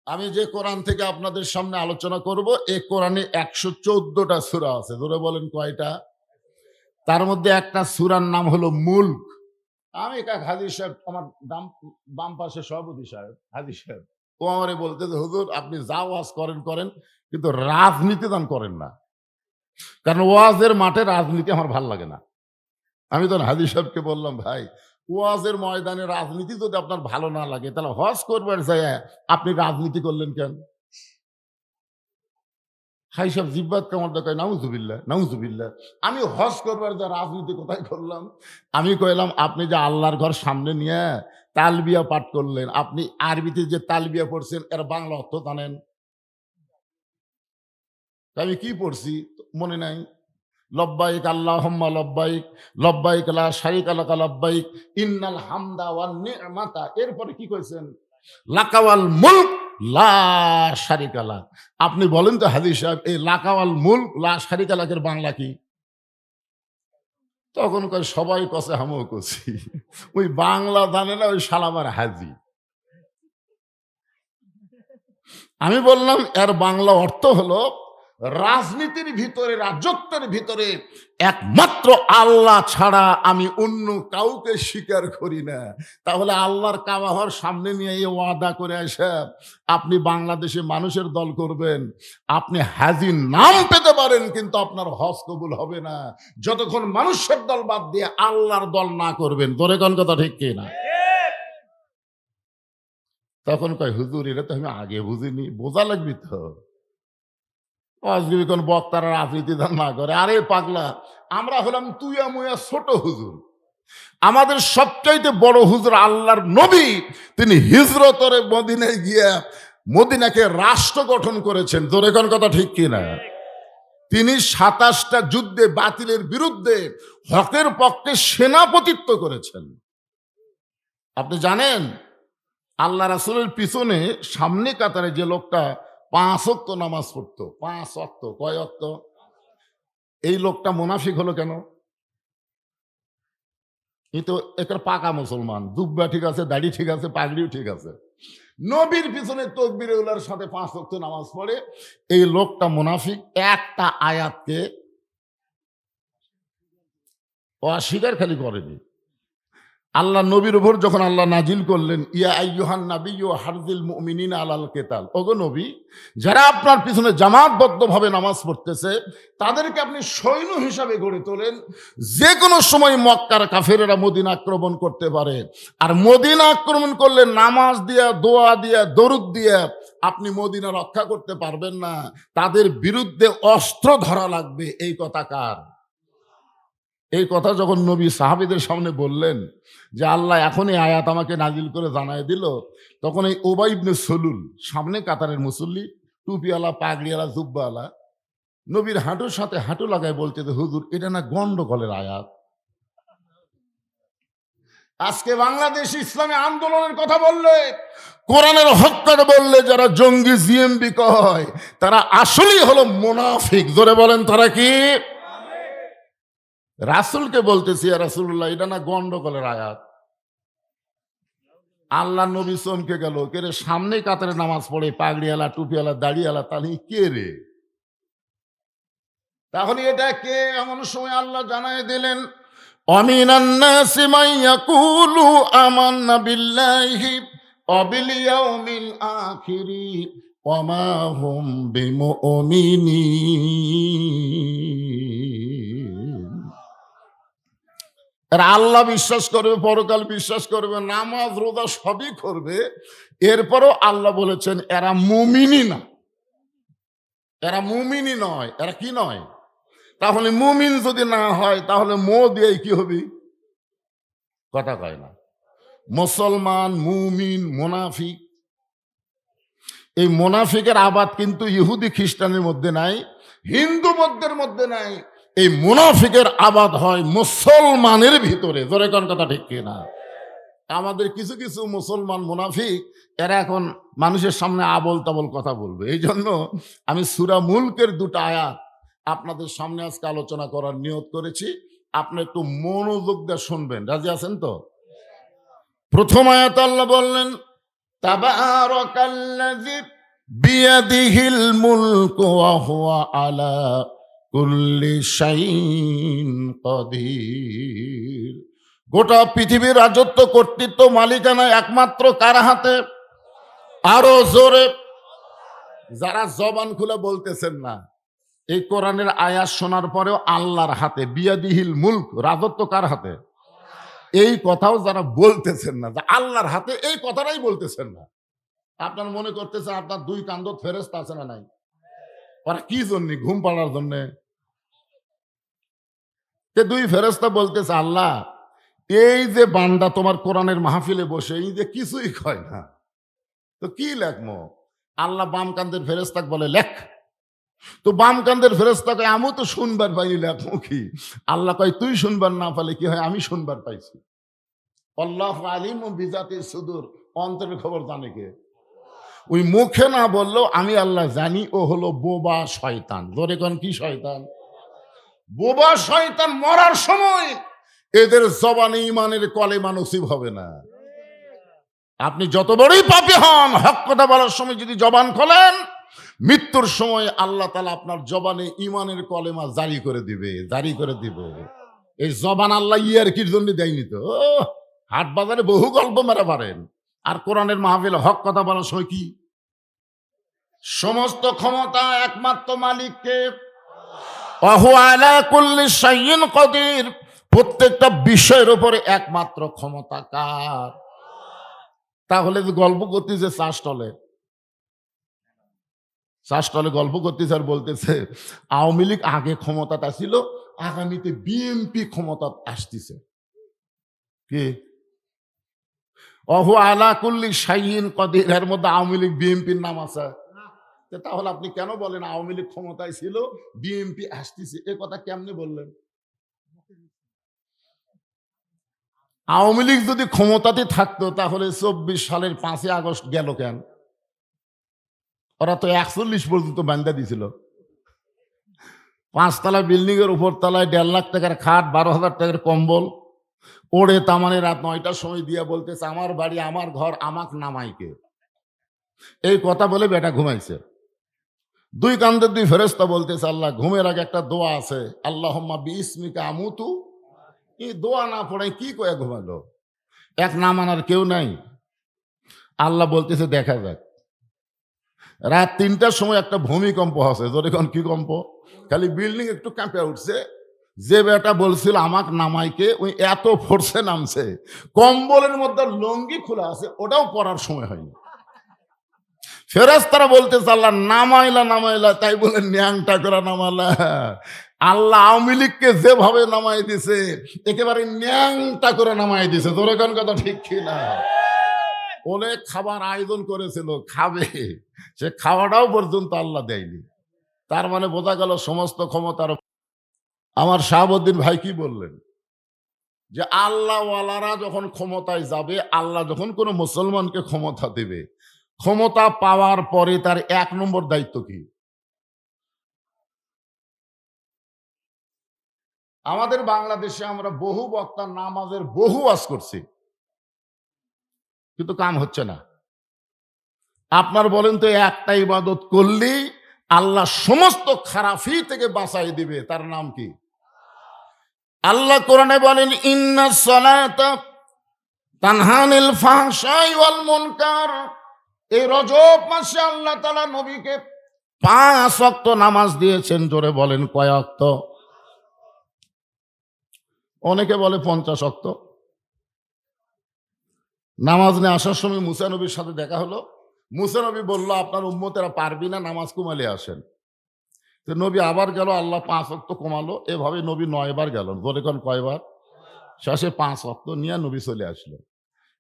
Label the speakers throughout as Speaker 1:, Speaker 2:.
Speaker 1: আমি যে কোরআন থেকে আপনাদের সামনে আলোচনা করব, এই কোরআনে ১১৪টা সূরা আছে। ধরে বলেন কয়টা? তার মধ্যে একটা সূরার নাম হলো মুলক। আমি এক হাজী সাহেব, আমার বাম পাশে সভাপতি সাহেব, হাজী সাহেব, ও আমারে বলতেছে, হুজুর আপনি যা ওয়াজ করেন করেন, কিন্তু রাজনীতি দান করেন না। কারণ ওয়াজের মাঠে রাজনীতি আমার ভাল লাগে না। আমি তখন হাজী সাহেবকে বললাম, ভাই ওয়াজের ময়দানে রাজনীতি যদি আপনার ভালো না লাগে, তাহলে হজ করবার যায় আপনি রাজনীতি করলেন কেন? হাই সব জিব্বাত কামার দেখায়, নাউজুবিল্লাহ নাউজুবিল্লাহ। আমি হজ করবার যা রাজনীতি কোথায় করলাম? আমি কইলাম, আপনি যে আল্লাহর ঘর সামনে নিয়ে তালবিয়া পাঠ করলেন, আপনি আরবিতে যে তালবিয়া পড়ছেন এর বাংলা অর্থ জানেন? তা আমি কি পড়ছি মনে নাই। লব্বাইক আল্লাহুম্মা লব্বাইক, লব্বাইক লা শারিকা লাকা লব্বাইক, ইন্নাল হামদা ওয়ান নি'মাতা। এরপরে কি কইছেন? লাকাওয়াল মুলক লা শারিকা লাক। আপনি বলেন তো হাজী সাহেব, এই লাকাওয়াল মুলক লা শারিকা লাকের বাংলা কি? তখন কয় সবাই কছে, আমিও কছি। ওই বাংলা জানে না ওই শালামার হাজী। আমি বললাম এর বাংলা অর্থ হলো, রাজনীতির ভিতরে, রাজত্বের ভিতরে একমাত্র আল্লাহ ছাড়া আমি অন্য কাউকে স্বীকার করি না। তাহলে আল্লাহর কাবাহর সামনে নিয়ে এই ওয়াদা করে আসে আপনি বাংলাদেশে মানুষের দল করবেন, আপনি হাজির নাম পেতে পারেন, কিন্তু আপনার হজ কবুল হবে না যতক্ষণ মানুষের দল বাদ দিয়ে আল্লাহর দল না করবেন। তোরে কোন কথা ঠিক কি না? তখন কয়, হুজুর এটা তো আমি আগে বুঝিনি, বোঝা লাগবে তো। অজীবী কোন বক্তারা রাজনীতি না করে। আরে পাগলা, আমরা হলাম তুইয়া মুয়া ছোট হুজুর। আমাদের সবচাইতে বড় হুজুর আল্লাহর নবী, তিনি হিজরতরে মদিনায় গিয়া মদিনাকে রাষ্ট্র গঠন করেছেন। জোরে কোন কথা ঠিক কিনা? তিনি ২৭টা যুদ্ধে বাতিলের বিরুদ্ধে হকের পক্ষে সেনাপতিত্ব করেছেন। আপনি জানেন আল্লাহ রাসূলের পিছনে সামনে কাতারে যে লোকটা ৫ ওয়াক্ত নামাজ পড়তো, ৫ ওয়াক্ত, কয় ওয়াক্ত? এই লোকটা মুনাফিক হলো কেন? এ তো একটা পাকা মুসলমান, জুব্বা ঠিক আছে, দাড়ি ঠিক আছে, পাগড়িও ঠিক আছে, নবীর পিছনে তকবীরে উলার সাথে ৫ ওয়াক্ত নামাজ পড়ে। এই লোকটা মুনাফিক। একটা আয়াতকে অস্বীকার খালি করেনি। আল্লাহ নবীর উপর যখন আল্লাহ নাজিল করলেন, ইয়া আইয়ুহান নাবিয়্যু হারজিল মুমিনিনা আলাল কিতাল, ওগো নবী, যারা আপনার পিছনে জামাতবদ্ধভাবে নামাজ পড়তেছে তাদেরকে আপনি সৈন্য হিসাবে গড়ে তোলেন। যে কোনো সময় মক্কার কাফেরেরা মদিনা আক্রমণ করতে পারে, আর মদিনা আক্রমণ করলে নামাজ দিয়া, দোয়া দিয়া, দরুদ দিয়া আপনি মদিনা রক্ষা করতে পারবেন না, তাদের বিরুদ্ধে অস্ত্র ধরা লাগবে। এই কথা কার? এই কথা যখন নবী সাহাবীদের সামনে বললেন যে আল্লাহ এখন এই আয়াত আমাকে নাজিল করে জানায় দিল, তখন এই উবাই ইবনে সলুল, সামনে কাতারের মুসল্লি, টুপিওয়ালা, পাগড়িওয়ালা, জুব্বাওয়ালা, নবীর হাঁটুর সাথে হাঁটু লাগায় বলছে যে হুজুর এটা না গন্ডগোলের আয়াত। আজকে বাংলাদেশ ইসলামী আন্দোলনের কথা বললে, কোরআনের হক্কার বললে, যারা জঙ্গি জিএমবি কয় তারা আসলেই হলো মুনাফিক। জোরে বলেন তারা কি? রাসূলকে বলতেছি, ইয়া রাসূলুল্লাহ এটা না গন্ডগোলের আয়াত। আল্লাহ নবী চমকে গেল, কে রে সামনে কাতারে নামাজ পড়ে পাগড়িওয়ালা, টুপিওয়ালা, দাড়িওয়ালা, তাহলে কে রে? তাহলে এটা কে? এমন সময় আল্লাহ জানায় দিলেন, অমিনান নাসি মান ইয়াকুলু আমান্না বিল্লাহি ওয়া বিল ইয়াউমিল আখিরি ওয়া মা হুম বিমুমিনিন। এরা আল্লাহ বিশ্বাস করবে, পরকাল বিশ্বাস করবে, নামাজ রোজা সবই করবে, এরপরও আল্লাহ বলেছেন এরা মুমিনই না, এরা মুমিনই নয়। এরা কি নয়? তাহলে মুমিন যদি না হয় তাহলে মো দিয়ে কি হবে? কথা কয় না। মুসলমান, মুমিন, মুনাফিক, এই মুনাফিকের আবাদ কিন্তু ইহুদি খ্রিস্টানের মধ্যে নাই, হিন্দু বৌদ্ধের মধ্যে নাই। এই মুনাফিকের আবাদ হয় মুসলমানের ভিতরে। জোরে কোন কথা ঠিক কিনা? আমাদের কিছু কিছু মুসলমান মুনাফিক, এরা এখন মানুষের সামনে আবল তাবল কথা বলবে। এই জন্য আমি সূরা মুলকের 2টা আয়াত আপনাদের সামনে আজকে আলোচনা করার নিয়ত করেছি। আপনি একটু মনোযোগ দিয়ে শুনবেন। রাজি আছেন তো? প্রথম আয়াত আল্লাহ বললেন, তাবারাকাল্লাযী বিয়াদিহিল মুলকু ওয়া হুয়া আলা কুল্লি শাইইন কাদির। গোটা পৃথিবীর রাজত্ব, কর্তৃত্ব, মালিকানা একমাত্র কার হাতে? আরো জোরে। যারা জবান খুলে বলতেছেন না, এই কোরআনের আয়াত শোনার পরেও আল্লাহর হাতে, বিয়াদিহিল মুলক, রাজত্ব কার হাতে, এই কথাও যারা বলতেছেন না যে আল্লাহর হাতে, এই কথাটাই বলতেছেন না, আপনার মনে করতেছেন আপনার দুই কান্দত ফেরেশতা আছে না নাই? ওরা কি জন্য? ঘুম পাড়ার জন্যে। দুই ফেরেশতা বলতেছে, আল্লাহ এই যে বান্দা তোমার কোরআনের মাহফিলে বসে এই যে কিছুই কয় না, তো কি লেখমো? আল্লাহ বাম কান্দের ফেরেশতাকে বলে লেখ। তো বাম কান্দের ফেরেশতাকে আমি তো শুনবার পাইনি, লেখমো কি? আল্লাহ কয় তুই শুনবার না পালে কি হয়, আমি শুনবার পাইছি। আল্লাহু আলিমু বিজাতি সুদূর, অন্তরের খবর জানে কে? ওই মুখে না বললেও আমি আল্লাহ জানি ও হলো বোবা শয়তান। জোরে কোন কি শয়তান? বোবা শয়তান। মরার সময় এদের জবানে ঈমানের কলেমা নসিব হবে না। আপনি যত বড়ই পাপী হন, হক কথা বলার সময় যদি জবান খোলেন, মৃত্যুর সময় আল্লাহ তাআলা আপনার জবানে ঈমানের কলেমা জারি করে দিবে, জারি করে দিবে। এই জবান আল্লাহ ইয়ারকির জন্য দেয়নি তো। হাট বাজারে বহু গল্প মেরে পারেন, আর কোরআনের মাহফিলে হক কথা বলার সময় কি? সমস্ত ক্ষমতা একমাত্র মালিককে। ওয়া হুয়া আলা কুল্লি শাইইন কাদির। প্রত্যেকটা বিষয়ের উপরে একমাত্র ক্ষমতা কার? তাহলে যে গল্প করতেছে চাষটলে গল্প করতেছে আর বলতেছে আওয়ামী লীগ আগে ক্ষমতাটা ছিল, আগামীতে বিএনপি ক্ষমতা আসতেছে। কি? ওহু আলা কুল্লি শাইইন কাদির, এর মধ্যে আওয়ামী লীগ বিএনপির নাম আছে? তাহলে আপনি কেন বলেন আওয়ামী লীগ ক্ষমতায় ছিল, বিএনপি আসতেছে? এ কথা কেমনে বললেন? আওয়ামী লীগ যদি ক্ষমতাতে থাকতো তাহলে 24 সালের 5ই আগস্ট গেল কেন? ওরা তো 41 পর্যন্ত বান্ধা দিছিল। 5 তলা বিল্ডিং এর উপর তলায় 1.5 লাখ টাকার খাট, 12,000 টাকার কম্বল, ওড়ে তামানে রাত 9টার সময় দিয়া বলতেছে আমার বাড়ি, আমার ঘর, আমাক নামাইকে। এই কথা বলে বেটা ঘুমাইছে। দুই কান্দের দুই ফেরেশতা বলতেছে আল্লাহ ঘুমের আগে একটা দোয়া আছে, আল্লাহুম্মা বিইসমিকা আমুতু। এই দোয়া না পড়ে কি কয়ে ঘুমালো? এক না মানার কেউ নাই। আল্লাহ বলতেছে দেখা যাক। রাত 3টার সময় একটা ভূমিকম্প হচ্ছে। যখন কি কম্প? খালি বিল্ডিং একটু কাঁপে উঠছে। যে বেটা বলছিল আমাক নামাইকে, ওই এত ফোর্সে নামছে, কম্বলের মধ্যে লঙ্গি খোলা আছে, ওটাও পরার সময় হয়নি। ফেরেশতারা বলতেছে আল্লাহ নামাইলা, তাই বলে ন্যাংটা করে নামালা। আল্লাহ আওয়ামী লীগকে যেভাবে নামাই দিছে একেবারে ন্যাংটা করে নামাই দিছে। তোর এখন কথা ঠিক কিনা? অনেক খাবার আয়োজন করেছিল, খাবে, সে খাওয়াটাও পর্যন্ত আল্লাহ দেয়নি। তার মানে বোঝা গেল সমস্ত ক্ষমতার। আমার শাহাবুদ্দিন ভাই কি বললেন যে আল্লাহ ওয়ালারা যখন ক্ষমতায় যাবে, আল্লাহ যখন কোনো মুসলমানকে ক্ষমতা দেবে, ক্ষমতা পাওয়ার পরে তার 1 নম্বর দায়িত্ব কি? আমাদের বাংলাদেশে আমরা বহু বক্তা নামাজের বহু ওয়াজ করছি, কিন্তু কাম হচ্ছে না। আপনার বলেন তো একটা ইবাদত করলেই আল্লাহ সমস্ত খারাপি থেকে বাঁচাই দিবে, তার নাম কি? আল্লাহ কোরআনে বলেন ইন্নাস সালাতা তানহা আনিল ফাহশাই ওয়াল মুনকার। এই রজব মাসে আল্লাহ তাআলা নবীকে 5 ওয়াক্ত নামাজ দিয়েছেন। জোরে বলেন কয় ওয়াক্ত? অনেকে বলে 50 ওয়াক্ত। নামাজ নিয়ে আসার সময় মুসা নবীর সাথে দেখা হলো। মুসা নবী বলল আপনার উম্মতেরা পারবি না, নামাজ কমালে আসেন। তো নবী আবার গেল, আল্লাহ 5 ওয়াক্ত কমালো। এভাবে নবী 9 বার গেল। বলে কোন কয়বার? শেষে 5 ওয়াক্ত নিয়ে নবী চলে আসলো।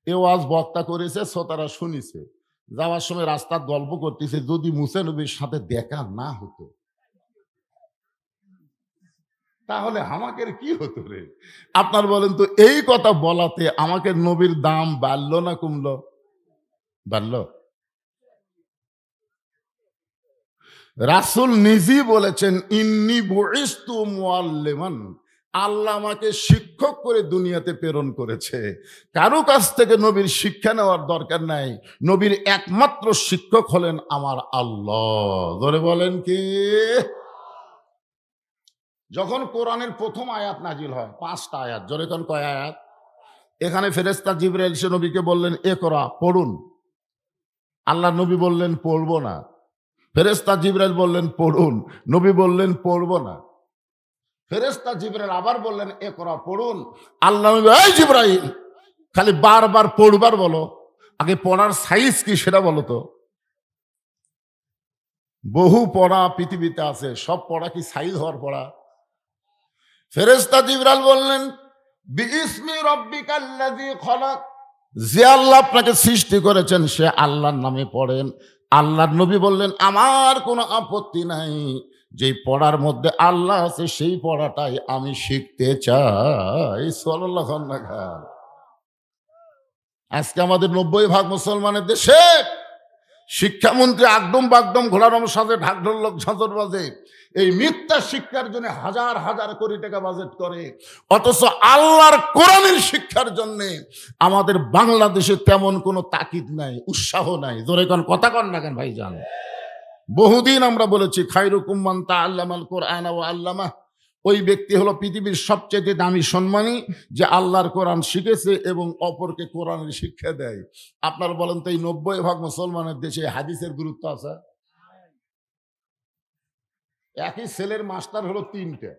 Speaker 1: এ ওয়াজ বক্তা করেছে, শ্রোতারা শুনিছে। যাওয়ার সময় রাস্তার গল্প করতেছে যদি মুসা নবীর সাথে দেখা না হতো তাহলে আমাকে কি হতো রে? আপনার বলেন তো এই কথা বলাতে আমাকে নবীর দাম বাড়লো না কমলো? বাড়লো। রাসূল নিজেই বলেছেন ইন্নী বুইসতু মুআল্লিমান, আল্লাহ আমাকে শিক্ষক করে দুনিয়াতে প্রেরণ করেছে। কারো কাছ থেকে নবীর শিক্ষা নেওয়ার দরকার নাই। নবীর একমাত্র শিক্ষক হলেন আমার আল্লাহ। ধরে বলেন কি? যখন কোরআনের প্রথম আয়াত নাজিল হয়, 5টা আয়াত, জোরে কোন কয় আয়াত? এখানে ফেরেশতা জিবরাইল এসে নবীকে বললেন ইকরা, পড়ুন। আল্লাহ নবী বললেন পড়বো না। ফেরেশতা জিবরাইল বললেন পড়ুন, নবী বললেন পড়বো না। ফেরেশতা জিবরাইল আবার বললেন ইকরা, পড়ুন। আল্লাহ নবী, এই জিবরাইল, খালি বারবার পড়বার বলো, আগে পড়ার সাইজ কি সেটা বলো তো। বহু পড়া পৃথিবীতে আছে, সব পড়া কি সাইজ হওয়ার পড়া? ফেরেশতা জিবরাইল বললেন বিইসমি রাব্বিকাল্লাযী খলাক, যে আল্লাহ আপনাকে সৃষ্টি করেছেন সে আল্লাহর নামে পড়েন। আল্লাহর নবী বললেন আমার কোনো আপত্তি নাই, যেই পড়ার মধ্যে আল্লাহ আছে সেই পড়াটাই আমি শিখতে চাই। সাল্লাল্লাহু আলাইহি ওয়াসাল্লাম। আজকে আমাদের 90% মুসলমানের দেশে শিক্ষামন্ত্রী আগডম বাগডম ঘোড়ারম সাজে ঢাকঢোল লোক ঝাঁঝর বাজে, এই মিথ্যা শিক্ষার জন্য হাজার হাজার কোটি টাকা বাজেট করে, অথচ আল্লাহর কোরআনের শিক্ষার জন্য আমাদের বাংলাদেশে তেমন কোনো তাকিদ নাই, উৎসাহ নাই। জোরে কোন কথা কন না কেন ভাইজান? বহুদিন আমরা বলেছি খায়রুকুম মান তাআল্লামাল কোরআন ওয়া আল্লামাহ, ওই ব্যক্তি হলো পৃথিবীর সবচেয়ে দামি সম্মানী যে আল্লাহর কোরআন শিখেছে এবং অপরকে কোরআনের শিক্ষা দেয়। আপনারা বলেন তো এই 90% মুসলমানের দেশে হাদিসের গুরুত্ব আছে? একই ছেলের মাস্টার হলো 3টে।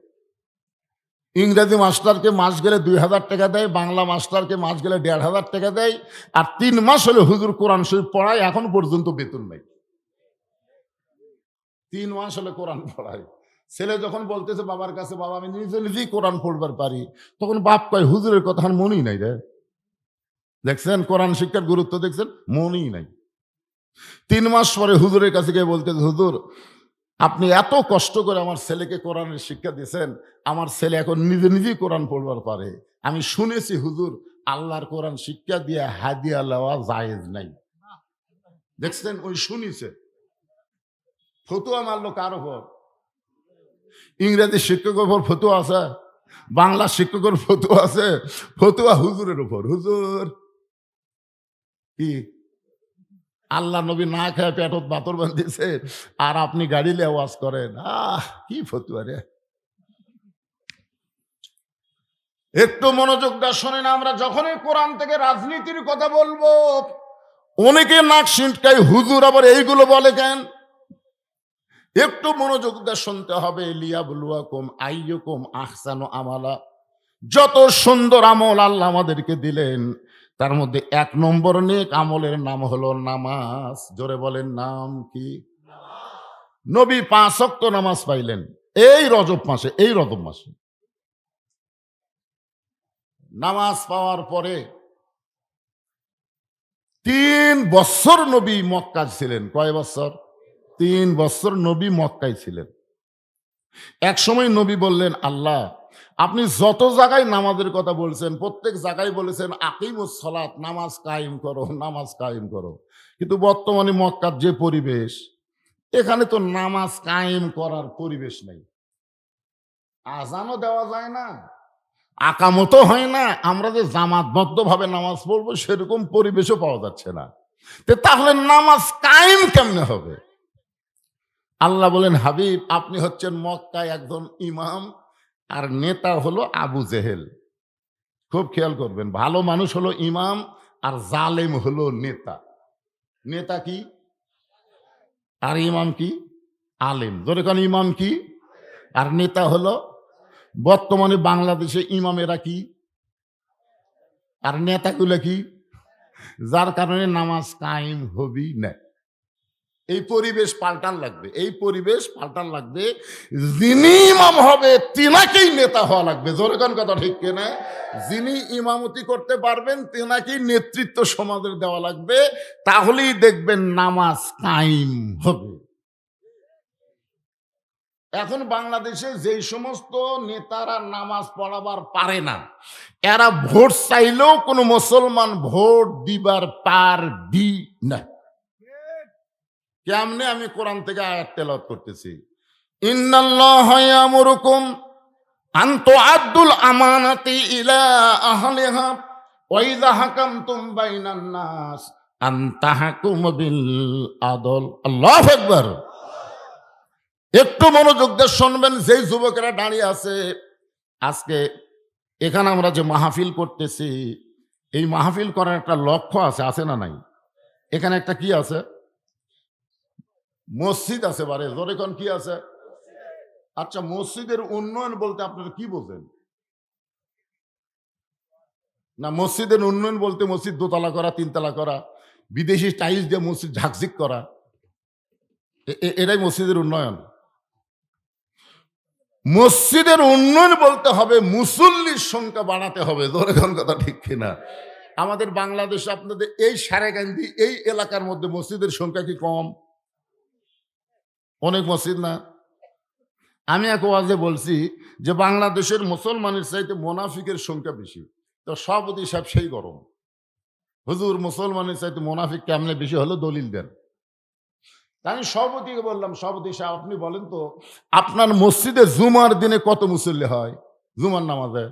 Speaker 1: ইংরেজি মাস্টারকে মাস গেলে 2000 টাকা দেয়, বাংলা মাস্টারকে মাস গেলে 1500 টাকা দেয়, আর 3 মাস হলে হুজুর কোরআন শরীফ পড়ায়, এখন পর্যন্ত বেতন নেই। 3 মাস হলে কোরআন পড়ায়। ছেলে যখন বলতেছে বাবার কাছে, বাবা আমি নিজে নিজেই কোরআন পড়বার পারি, তখন বাপ কয় হুজুরের কথা আর মনেই নাই রে। দেখছেন কোরআন শিক্ষার গুরুত্ব, দেখছেন? মনেই নাই। 3 মাস পরে হুজুরের কাছে গিয়ে বলতেছে হুজুর আপনি এত কষ্ট করে আমার ছেলেকে কোরআনের শিক্ষা দিয়েছেন, আমার ছেলে এখন নিজে নিজেই কোরআন পড়বার পারে। আমি শুনেছি হুজুর আল্লাহর কোরআন শিক্ষা দিয়ে হাদিয়া লওয়া জায়েজ নাই। দেখছেন, ওই শুনিছে। ফতুয়া মারলো কার উপর? ইংরেজি শিক্ষকের উপর ফতুয়া আছে, বাংলা শিক্ষকের ফতুয়া আছে, ফতুয়া হুজুরের উপর। হুজুর কি আল্লাহ নবী না খেয়ে পেটত বাতর বাঁধিয়েছে আর আপনি গাড়ি নিয়ে ওয়াজ করেন? কি ফতুয়া রে! একটু মনোযোগ দিয়ে শোনেন, আমরা যখনই কোরআন থেকে রাজনীতির কথা বলবো অনেকে নাক সিটকায়, হুজুর আবার এইগুলো বলে কেন? একটু মনোযোগ দিয়ে শুনতে হবে। লিয়াবলুয়াকুম আইয়ুকুম আহসানু আমালা, যত সুন্দর আমল আল্লাহ আমাদেরকে দিলেন তার মধ্যে 1 নম্বর নেক আমলের নাম হলো নামাজ। জোরে বলেন নাম কি? নবী 5 ওয়াক্ত নামাজ পাইলেন এই রজব মাসে। এই রজব মাসে নামাজ পাওয়ার পরে 3 বছর নবী মক্কায় ছিলেন। কয় বছর? 3 বছর নবী মক্কায় ছিলেন। এক সময় নবী বললেন আল্লাহ আপনি যত জায়গায় নামাজের কথা বলছেন প্রত্যেক জায়গায় বলেছেন আকিমুস সালাত, নামাজ কায়েম করো, নামাজ কায়েম করো, কিন্তু বর্তমানে মক্কার যে পরিবেশ, এখানে তো নামাজ কায়েম করার পরিবেশ নেই। আজানও দেওয়া যায় না, আকামতো হয় না, আমরা যে জামাতবদ্ধ ভাবে নামাজ পড়বো সেরকম পরিবেশও পাওয়া যাচ্ছে না। তাহলে নামাজ কায়েম কেমনে হবে? আল্লাহ বলেন হাবিব আপনি হচ্ছেন মক্কায় একজন ইমাম, আর নেতা হলো আবু জেহেল। খুব খেয়াল করবেন, ভালো মানুষ হলো ইমাম আর জালেম হলো নেতা। নেতা কি আর ইমাম কি? আলেম। ধরে কারণ ইমাম কি আর নেতা হলো, বর্তমানে বাংলাদেশে ইমামেরা কি আর নেতাগুলো কি, যার কারণে নামাজ কায়েম হবি না। এই পরিবেশ পাল্টান লাগবে, এই পরিবেশ পাল্টান লাগবে। যিনি ইমাম হবে তিনাকেই নেতা হওয়া লাগবে। জোরে কোন কথা ঠিক কিনা? যিনি ইমামতি করতে পারবেন তিনাকেই নেতৃত্ব সমাজের দেওয়া লাগবে, তাহলেই দেখবেন নামাজ কায়েম হবে। এখন বাংলাদেশে যেই সমস্ত নেতারা নামাজ পড়াবার পারে না, এরা ভোট চাইলেও কোনো মুসলমান ভোট দিবার পারবি না। কেমনে? আমি কোরআন থেকে আয়াত তেলাওয়াত করতেছি। ইন্নাল্লাহা ইয়ামুরুকুম আন তুআদ্দুল আমানাতি ইলা আহলিহা ওয়া ইযা হাকামতুম বাইনান নাস আন তাহকুমু বিল আদল। আল্লাহু আকবার। একটু মনোযোগ দিয়ে শুনবেন। যেই যুবকেরা দাঁড়িয়ে আছে আজকে এখানে, আমরা যে মাহফিল করতেছি, এই মাহফিল করার একটা লক্ষ্য আছে না নাই? এখানে একটা কি আছে? মসজিদ আছে। বারে জোরে কোন কি আছে? আচ্ছা, মসজিদের উন্নয়ন বলতে আপনারা কি বোঝেন? না, মসজিদের উন্নয়ন বলতে মসজিদ দোতলা করা, তিনতলা করা, বিদেশি টাইলস দিয়ে মসজিদ ঝাকঝিক করা, এটাই মসজিদের উন্নয়ন? মসজিদের উন্নয়ন বলতে হবে মুসল্লির সংখ্যা বাড়াতে হবে। ধরে কোন কথা ঠিক কিনা? আমাদের বাংলাদেশে আপনাদের এই সারেগান্ধী এই এলাকার মধ্যে মসজিদের সংখ্যা কি কম? অনেক মসজিদ না? আমি এক ওয়াজে বলছি যে বাংলাদেশের মুসলমানের চাইতে মোনাফিকের সংখ্যা বেশি। তো সভাপতি সাহেব সেই গরম, হুজুর মুসলমানের চাইতে মোনাফিক কেমনে বেশি হলো, দলিল দেন। আমি সভাপতিকে বললাম, সভাপতি সাহেব আপনি বলেন তো, আপনার মসজিদে জুমার দিনে কত মুসল্লি হয় জুমার নামাজে?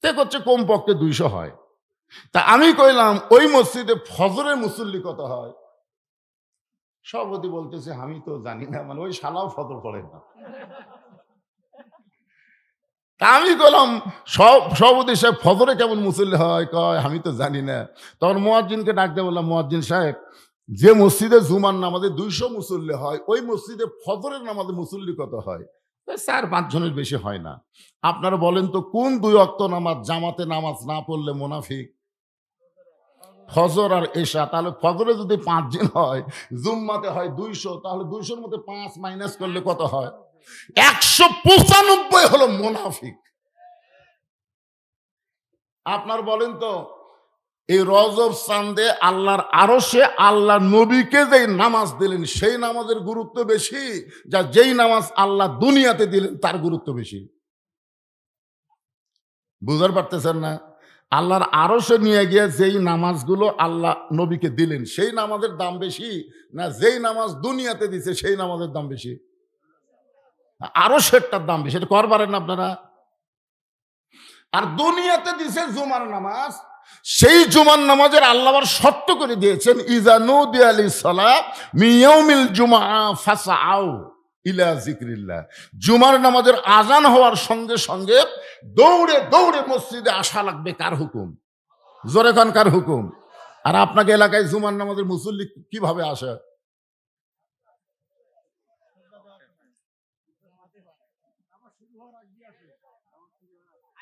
Speaker 1: তে করছে কমপক্ষে 200 হয়। তা আমি কইলাম ওই মসজিদে ফজরের মুসল্লি কত হয়? সভাপতি বলতেছে আমি তো জানি না, মানে ওই শালাও ফজর পড়ে না। তা আমি কইলাম সভাপতি সাহেব ফজরে কেমন মুসল্লি হয়? কয় আমি তো জানি না। তখন মুয়াজ্জিনকে ডাক দিয়ে বললাম, মুয়াজ্জিন সাহেব, যে মসজিদে জুমার নামাজে 200 মুসল্লি হয়, ওই মসজিদে ফজরের নামাজে মুসল্লি কত হয়? 4-5 জনের বেশি হয় না। আপনারা বলেন তো কোন 2 ওয়াক্ত নামাজ জামাতে নামাজ না পড়লে মুনাফিক? ফজর আর এশা। তাহলে ফজরে যদি 5 জন হয়, জুম্মাতে হয় 200, তাহলে 200-র মধ্যে 5 মাইনাস করলে কত হয়? 195 হলো মুনাফিক। আপনার বলেন তো, এই রজব চাঁদে আল্লাহর আরশে আল্লাহ নবীকে যেই নামাজ দিলেন সেই নামাজের গুরুত্ব বেশি, যা যেই নামাজ আল্লাহ দুনিয়াতে দিলেন তার গুরুত্ব বেশি? বুঝতে পারতেছেন না? আল্লাহর আরশে নিয়ে গিয়ে যেই নামাজগুলো আল্লাহ নবীকে দিলেন সেই নামাজের দাম বেশি, না যেই নামাজ দুনিয়াতে দিছে সেই নামাজের দাম বেশি? আরশেরটার দাম বেশি। এটা করবারেন আপনারা? আর দুনিয়াতে দিছে জুমার নামাজ, সেই জুমার নামাজের আল্লাহ আবার শর্ত করে দিয়েছেন, ইজা নুদিয়া লিস-সালাত মিন ইয়াউমিল জুমআ ফাসআউ ইলা যিকরিল্লাহ। জুমার নামাজের আজান হওয়ার সঙ্গে সঙ্গে দৌড়ে দৌড়ে মসজিদে আসা লাগবে। কার হুকুম? জোরে খান, কার হুকুম? আর আপনাকে এলাকায় জুমার নামাজের মুসল্লি কিভাবে আসে?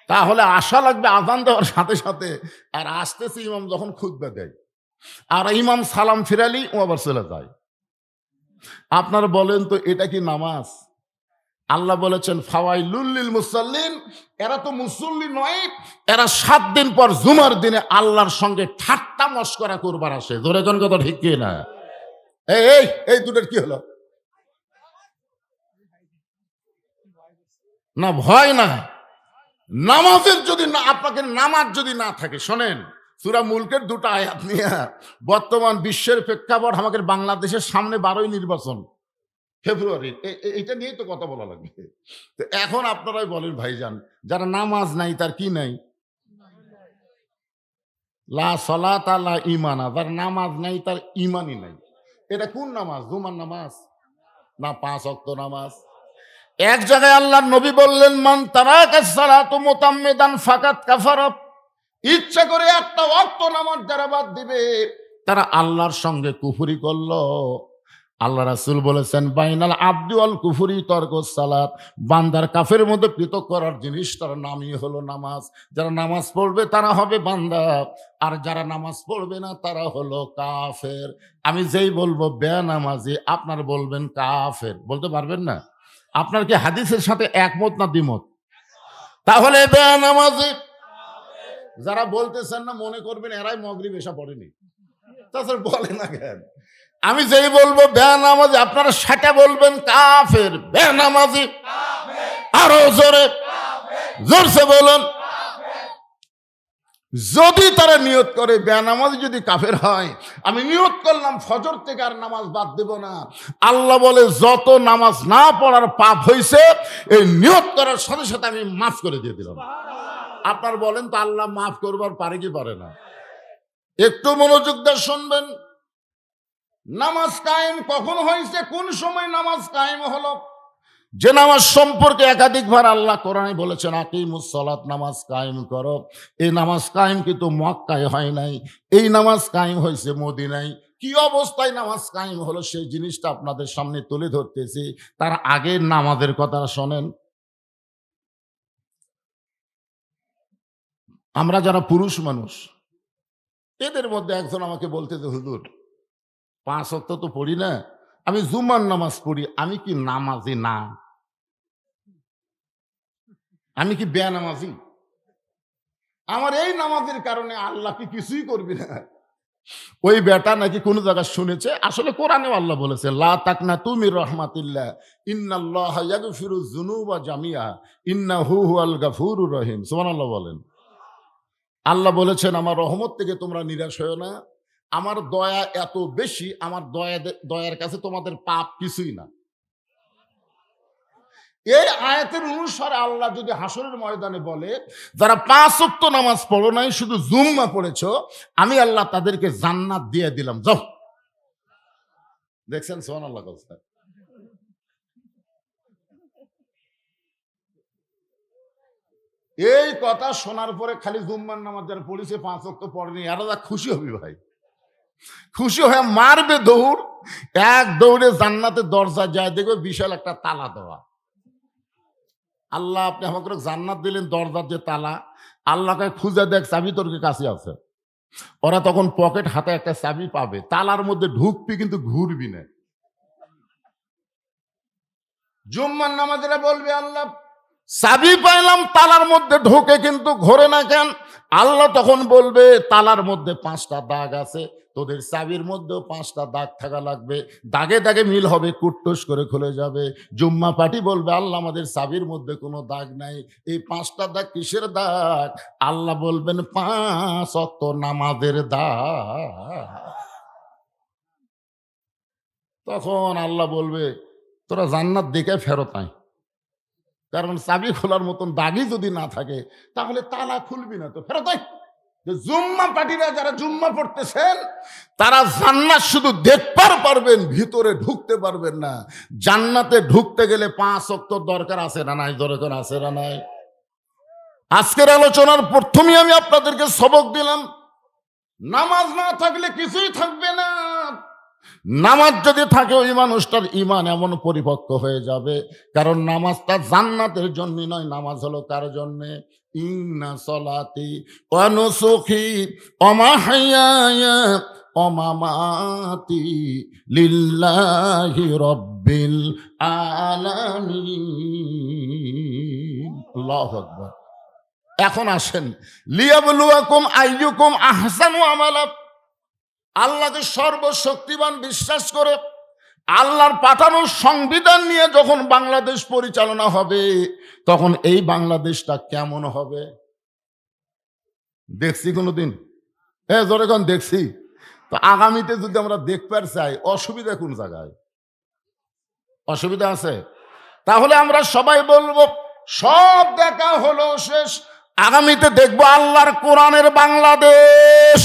Speaker 1: তাহলে আশা লাগবে আজান দেওয়ার সাথে সাথে। আর আসতেছে ইমাম যখন খুতবা দেয়, আর ইমাম সালাম ফিরালি ও আবার চলে যায়। আপনারা বলেন তো এটা কি নামাজ? আল্লাহ বলেছেন ফাওয়াইলুল লিল মুসাল্লিন, এরা তো মুসল্লি নয়, এরা 7 দিন পর জুমার দিনে আল্লাহর সঙ্গে ঠাট্টা মশকরা করবার আসে। ধরে কোন কথা ঠিক কি না? এই দুটোর কি হলো? না ভয় না, নামাজের যদি না, আপনাকে নামাজ যদি না থাকে, শোনেন সূরা মুলকের 2টা আয়াত নিয়ে বর্তমান বিশ্বের প্রেক্ষাপট, আমাদের বাংলাদেশের সামনে 12ই নির্বাচন ফেব্রুয়ারি, এটা নিয়েই তো কথা বলা লাগবে। তো এখন আপনারাই বলেন ভাইজান, যারা নামাজ নাই তার কি নাই? লা সালাতা লা ঈমানা, যার নামাজ নাই তার ঈমানই নাই। এটা কোন নামাজ? জুমার নামাজ না 5 ওয়াক্ত নামাজ? এক জায়গায় আল্লাহর নবী বললেন, মান তারাকাস সালাতু মুতাম্মিদান ফাকাত কাফারা। ইচ্ছা করে একটা ওয়াক্ত নামাজ যারা বাদ দিবে তারা আল্লাহর সঙ্গে কুফরি করলো। আল্লাহ রাসূল বলেছেন, বাইনাল আবদি ওয়াল কুফরি তরকুস সালাত। বান্দার কাফের মধ্যে পৃথক করার জিনিস তার নামই হলো নামাজ। যারা নামাজ পড়বে তারা হবে বান্দা, আর যারা নামাজ পড়বে না তারা হলো কাফের। আমি যেই বলবো বেনামাজি, আপনার বলবেন কাফের। বলতে পারবেন না? আপনার কি হাদিসের সাথে একমত না দ্বিমত? তাহলে বেনামাজি যারা বলতেছেন না, মনে করবেন এরাই মাগরিব এসা পড়েনি। তাছাড়া বলে না কেন? আমি যেই বলবো বেনামাজি, আপনারা সেটা বলবেন কাফের। বেনামাজি আরো জোরে জোরসে বলুন। যদি তারা নিয়ত করে বেনামাজি যদি কাফের হয়, আমি নিয়ত করলাম ফজর থেকে আর নামাজ বাদ দেব না, আল্লাহ বলে যত নামাজ না পড়ার পাপ হয়েছে এই নিয়ত করার সাথে সাথে আমি মাফ করে দিয়ে দিলাম। আপনার বলেন তো আল্লাহ মাফ করবার পারে কি পারে না? একটু মনোযোগ দিয়ে শুনবেন। নামাজ কায়েম কখন হয়েছে, কোন সময় নামাজ কায়েম হলো? যে নামাজ সম্পর্কে একাধিকবার আল্লাহ কোরআনে বলেছেন আকিমুস সালাত, নামাজ কায়েম করো, এই নামাজ কায়েম কিন্তু মক্কায় হয় নাই, এই নামাজ কায়েম হয়েছে মদিনায়। কি অবস্থায় নামাজ কায়েম হলো সেই জিনিসটা আপনাদের সামনে তুলে ধরতেছি। তার আগের নামাজের কথা শোনেন। আমরা যারা পুরুষ মানুষ, এদের মধ্যে একজন আমাকে বলতেছে হুজুর 5 ওয়াক্ত তো পড়ি না, আমি জুমার নামাজ পড়ি, আমি কি নামাজি না? আমি কি বেনামাজি? আমার এই নামাজের কারণে আল্লাহ কি কিছুই করবি না? ওই বেটা নাকি কোন জায়গায় শুনেছে, আসলে কোরআনেও আল্লাহ বলেছে লা তাকনাতু মির রাহমাতিল্লাহ ইন্নাল্লাহা ইয়াগফিরুয যুনুবা জামিআ ইন্নাহু হুয়াল গাফুরুর রহিম। সুবহানাল্লাহ বলেন। আল্লাহ বলেছেন আমার রহমত থেকে তোমরা নিরাশ হয়ো না, আমার দয়া এত বেশি, আমার দয়ার কাছে তোমাদের পাপ কিছুই না। এই আয়াতের অনুসারে আল্লাহ যদি হাসরের ময়দানে বলে যারা 5 ওয়াক্ত নামাজ পড়ো নাই, শুধু জুম্মা পড়েছো, আমি আল্লাহ তাদেরকে জান্নাত দিয়ে দিলাম, যাও। দেখছেন সুবহানাল্লাহ কথা। এই কথা শোনার পরে খালি জুম্মার নামাজ যারা পড়েছে 5 ওয়াক্ত পড়েনি এরা খুশি হবে ভাই, খুশি হয়ে মারবে দৌড়, এক দৌড়ে জান্নাতের দরজা যায় দেখবে বিশাল একটা তালা দেওয়া। আল্লাহ আপনি আমাকে জান্নাত দিলেন, দরজার যে তালা, আল্লাহকে খুঁজে দেখ চাবি তোর কাছে আছে। ওরা তখন পকেট হাতে একটা চাবি পাবে, তালার মধ্যে ঢুকবি কিন্তু ঘুরবি না। জুম্মার নামাজেরা বলবে আল্লাহ চাবি পাইলাম তালার মধ্যে ঢোকে কিন্তু ঘোরে না কেন? আল্লাহ তখন বলবে তালার মধ্যে 5টা দাগ আছে, তোদের চাবির মধ্যেও 5টা দাগ থাকা লাগবে, দাগে দাগে মিল হবে, কুট্টুস করে খুলে যাবে। জুম্মা পার্টি বলবে আল্লাহ আমাদের চাবির মধ্যে কোনো দাগ নাই, এই 5টা দাগ কিসের দাগ? আল্লাহ বলবেন 5 ওয়াক্ত নামাজের দাগ। তখন আল্লাহ বলবে তোরা জান্নাত দেখে ফেরত আয়, কারণ চাবি খোলার মতন দাগই যদি না থাকে তাহলে তালা খুলবি না, তো ফেরত আয়। জুম্মা পার্টিরা যারা জুম্মা পড়তেছেন তারা জান্নাত শুধু দেখবার পারবেন, ভিতরে ঢুকতে পারবেন না। জান্নাতে ঢুকতে গেলে 5 ওয়াক্ত দরকার আছে না নাই? দরকার আছে না নাই? আজকের আলোচনার প্রথমেই আমি আপনাদেরকে সবক দিলাম, নামাজ না থাকলে কিছুই থাকবে না। নামাজ যদি থাকে ওই মানুষটার ঈমান এমন পরিপক্ক হয়ে যাবে, কারণ নামাজটা জান্নাতের জন্য নয়, নামাজ হলো কার জন্য? ইন্না সলাতি ওয়া নুসুকি ওয়া মাহইয়ায়া ওয়া মামাতি লিল্লাহি রাব্বিল আলামিন। আল্লাহু আকবার। এখন আসেন লিয়াবলুয়াকুম আইয়ুকুম আহসানু আমালা। আল্লাহকে সর্বশক্তিমান বিশ্বাস করে আল্লাহর পাঠানো সংবিধান নিয়ে যখন বাংলাদেশ পরিচালনা হবে, তখন এই বাংলাদেশটা কেমন হবে? দেখছি কোনোদিন? জোরে কোন দেখছি? তো আগামীতে যদি আমরা দেখতে চাই, অসুবিধা কোন জায়গায়? অসুবিধা আছে? তাহলে আমরা সবাই বলবো সব দেখা হলো শেষ, আগামীতে দেখবো আল্লাহর কোরআনের বাংলাদেশ।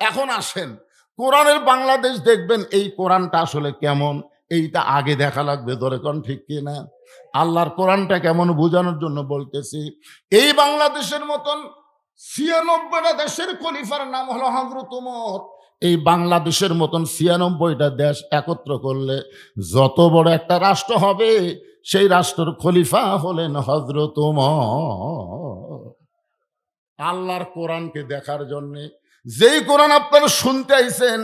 Speaker 1: এখন আসেন কোরআনের বাংলাদেশ দেখবেন, এই কোরআনটা আসলে কেমন এইটা আগে দেখা লাগবে, ধরে কোন ঠিক কিনা? আল্লাহর কোরআনটা কেমন বোঝানোর জন্য বলতেছি। এই বাংলাদেশের মতন 96টা দেশের খলিফার নাম হলো হযরত ওমর। এই বাংলাদেশের মতন 96টা দেশ একত্র করলে যত বড় একটা রাষ্ট্র হবে, সেই রাষ্ট্রের খলিফা হলেন হযরত ওমর। আল্লাহর কোরআনকে দেখার জন্যে, যেই কোরআন আপনারা শুনতে আইছেন,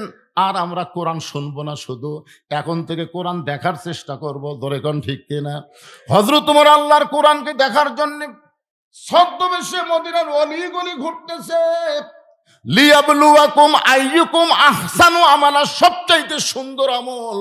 Speaker 1: আর আমরা কোরআন শুনবো না, শুধু এখন থেকে কোরআন দেখার চেষ্টা করবো, ধরে কোন ঠিক কিনা? হযরত ওমর আল্লাহর কোরআনকে দেখার জন্য ছদ্মবেশে মদিনার অলিগলি ঘুরতেছে। লিয়াবলুয়াকুম আইয়ুকুম আহসানু আমালা, সবচাইতে সুন্দর আমল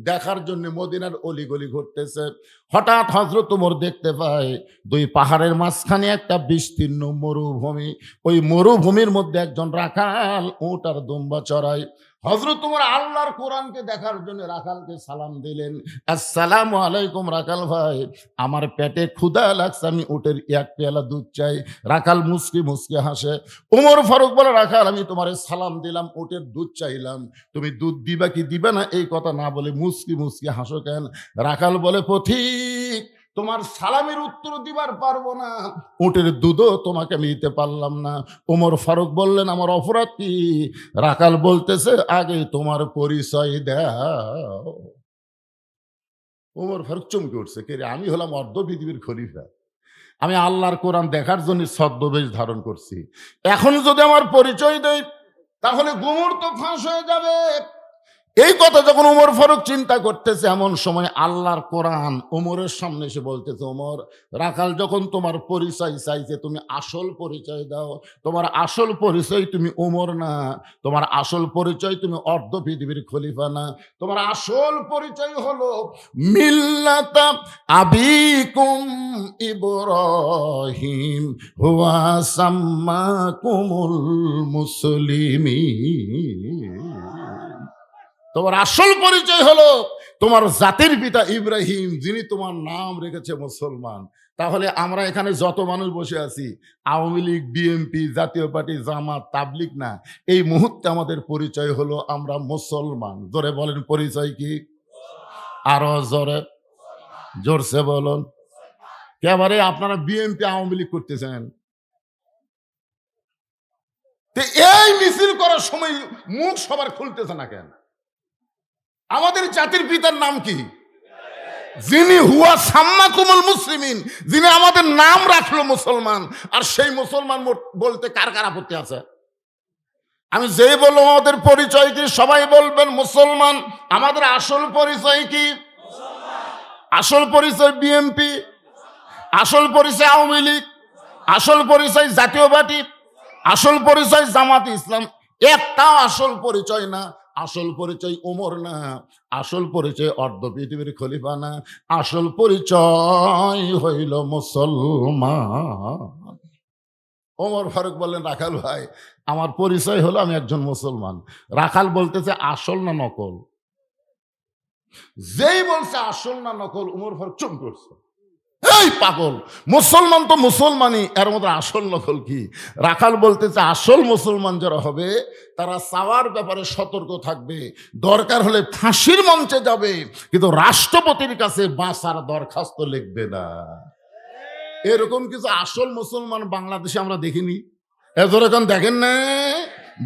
Speaker 1: দেখার জন্য মদিনার অলিগলি ঘুরতেছে। হঠাৎ হযরত ওমর দেখতে পায় দুই পাহাড়ের মাঝখানে একটা বিস্তীর্ণ মরুভূমি। ওই মরুভূমির মধ্যে একজন রাখাল উট আর দুম্বা চড়ায়। হযরত ওমর আল্লাহর কোরআনকে দেখার জন্য রাখালকে সালাম দিলেন, আসসালামু আলাইকুম রাখাল ভাই, আমার পেটে ক্ষুধা লাগছে, আমি উটের এক পেয়ালা দুধ চাই। রাখাল মুচকি মুচকি হাসে। ওমর ফারুক বলে, রাখাল আমি তোমারে সালাম দিলাম, উটের দুধ চাইলাম, তুমি দুধ দিবা কি দিবা না এই কথা না বলে মুচকি মুচকি হাসো কেন? রাখাল বলে, পথিক তোমার সালামের উত্তর দিবার পারবো না, উটের দুধও তোমাকে আমি দিতে পারলাম না। ওমর ফারুক বললেন, আমার অপরাধ কি? রাখাল বলতেছে, আগে তোমার পরিচয় দাও। ওমর ফারুক চমকে উঠছে, কে রে? আমি হলাম অর্ধ পৃথিবীর খলিফা, আমি আল্লাহর কোরআন দেখার জন্য ছদ্মবেশ ধারণ করছি, এখন যদি আমার পরিচয় দেই তাহলে গুমর তো ফাঁস হয়ে যাবে। এই কথা যখন ওমর ফারুক চিন্তা করতেছে, এমন সময় আল্লাহর কোরআন ওমরের সামনে এসে বলতেছে, ওমর, রাখাল যখন তোমার পরিচয় চাইছে তুমি আসল পরিচয় দাও। তোমার আসল পরিচয় তুমি ওমর না, তোমার আসল পরিচয় তুমি অর্ধ পৃথিবীর খলিফা না, তোমার আসল পরিচয় হলো মিল্লাতা আবিকুম ইব্রাহিম হুয়া সাম্মাকুমুল মুসলিমিন। তোমার আসল পরিচয় হলো তোমার জাতির পিতা ইব্রাহিম, যিনি তোমার নাম রেখেছে মুসলমান। তাহলে আমরা এখানে যত মানুষ বসে আছি, আওয়ামী লীগ, বিএনপি, জাতীয় পার্টি, জামাত, তাবলিগ না, এই মুহূর্তে আমাদের পরিচয় হলো আমরা মুসলমান। জোরে বলেন, পরিচয় কি? আরো জোরে, জোরসে বলুন। একেবারে আপনারা বিএনপি, আওয়ামী লীগ করতেছেন, এই মিছিল করার সময় মুখ সবার খুলতেছে না কেন? আমাদের জাতির পিতার নাম কি? যিনি হুয়া সাম্মাকুমুল মুসলিমিন, যিনি আমাদের নাম রাখলো মুসলমান। আর সেই মুসলমান বলতে কার কার আপত্তি আছে? আমি যেই বললাম আমাদের পরিচয় কি, সবাই বলবেন মুসলমান। আমাদের আসল পরিচয় কি? আসল পরিচয় বিএনপি, আসল পরিচয় আওয়ামী লীগ, আসল পরিচয় জাতীয় পার্টি, আসল পরিচয় জামাত ইসলাম। একটাও আসল পরিচয় না। আসল পরিচয় ওমর না, আসল পরিচয় অর্ধ পৃথিবীর খলিফা না, আসল পরিচয় হইল মুসলমান। ওমর ফারুক বললেন, রাখাল ভাই আমার পরিচয় হলো আমি একজন মুসলমান। রাখাল বলতেছে, আসল না নকল? যেই বলছে আসল না নকল, ওমর ফারুক চুপ করছে। এই পাগল, মুসলমান তো মুসলমানই, এর মধ্যে আসল নকল কি? রাখাল বলতেছে, আসল মুসলমান যারা হবে তারা চাওয়ার ব্যাপারে সতর্ক থাকবে, দরকার হলে ফাঁসির মঞ্চে যাবে, কিন্তু রাষ্ট্রপতির কাছে বাঁচার দরখাস্ত লিখবে না। এরকম কিছু আসল মুসলমান বাংলাদেশে আমরা দেখিনি। এরকম দেখেন না?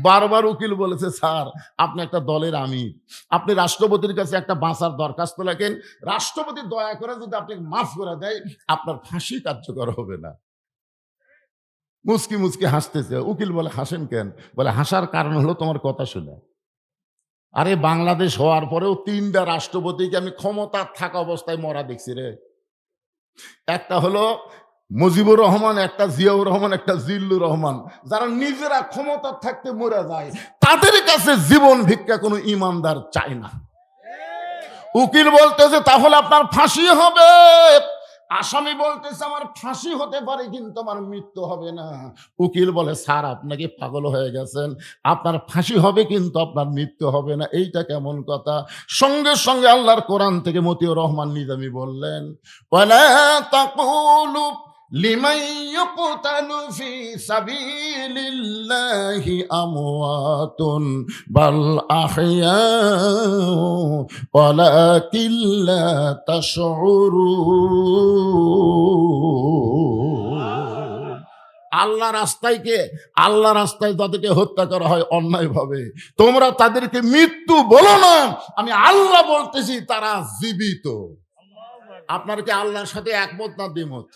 Speaker 1: বারবার উকিল বলেছে, স্যার আপনি একটা দলের আমির, আপনি রাষ্ট্রপতির কাছে একটা বাঁচার দরখাস্ত লেখেন, রাষ্ট্রপতি দয়া করে যদি আপনি মাফ করে দেয় আপনার ফাঁসি কার্যকর হবে না। মুচকি মুচকি হাসতেছে। উকিল বলে, হাসেন কেন? বলে, হাসার কারণ হলো তোমার কথা শুনে। আরে বাংলাদেশ হওয়ার পরেও 3টা রাষ্ট্রপতিকে আমি ক্ষমতা থাকা অবস্থায় মরা দেখছি রে। একটা হলো মুজিবুর রহমান, একটা জিয়াউর রহমান, একটা জিল্লুর রহমান, যারা নিজেরা ক্ষমতা থাকতে মরে যায়, তাদের কাছে জীবন ভিক্ষা কোনো ইমানদার চায় না। উকিল বলতেছে, তাহলে আপনার ফাঁসি হবে। আসামি বলতেছে, আমার ফাঁসি হতে পারে কিন্তু আমার মৃত্যু হবে না। উকিল বলে, স্যার আপনাকে পাগল হয়ে গেছেন, আপনার ফাঁসি হবে কিন্তু আপনার মৃত্যু হবে না, এইটা কেমন কথা? সঙ্গে সঙ্গে আল্লাহর কোরআন থেকে মতিউর রহমান নিজামী বললেন, ওয়ালা তাকুলু লিমান ইউকতালু ফি সাবিলিল্লাহি আমওয়াতুন বাল আহইয়াউ ওয়ালাকিন লা তাশউরুন। আল্লাহ রাস্তায় তাদেরকে হত্যা করা হয় অন্যায় ভাবে, তোমরা তাদেরকে মৃত্যু বলো না, আমি আল্লাহ বলতেছি তারা জীবিত। আপনার কি আল্লাহর সাথে একমত না দ্বিমত?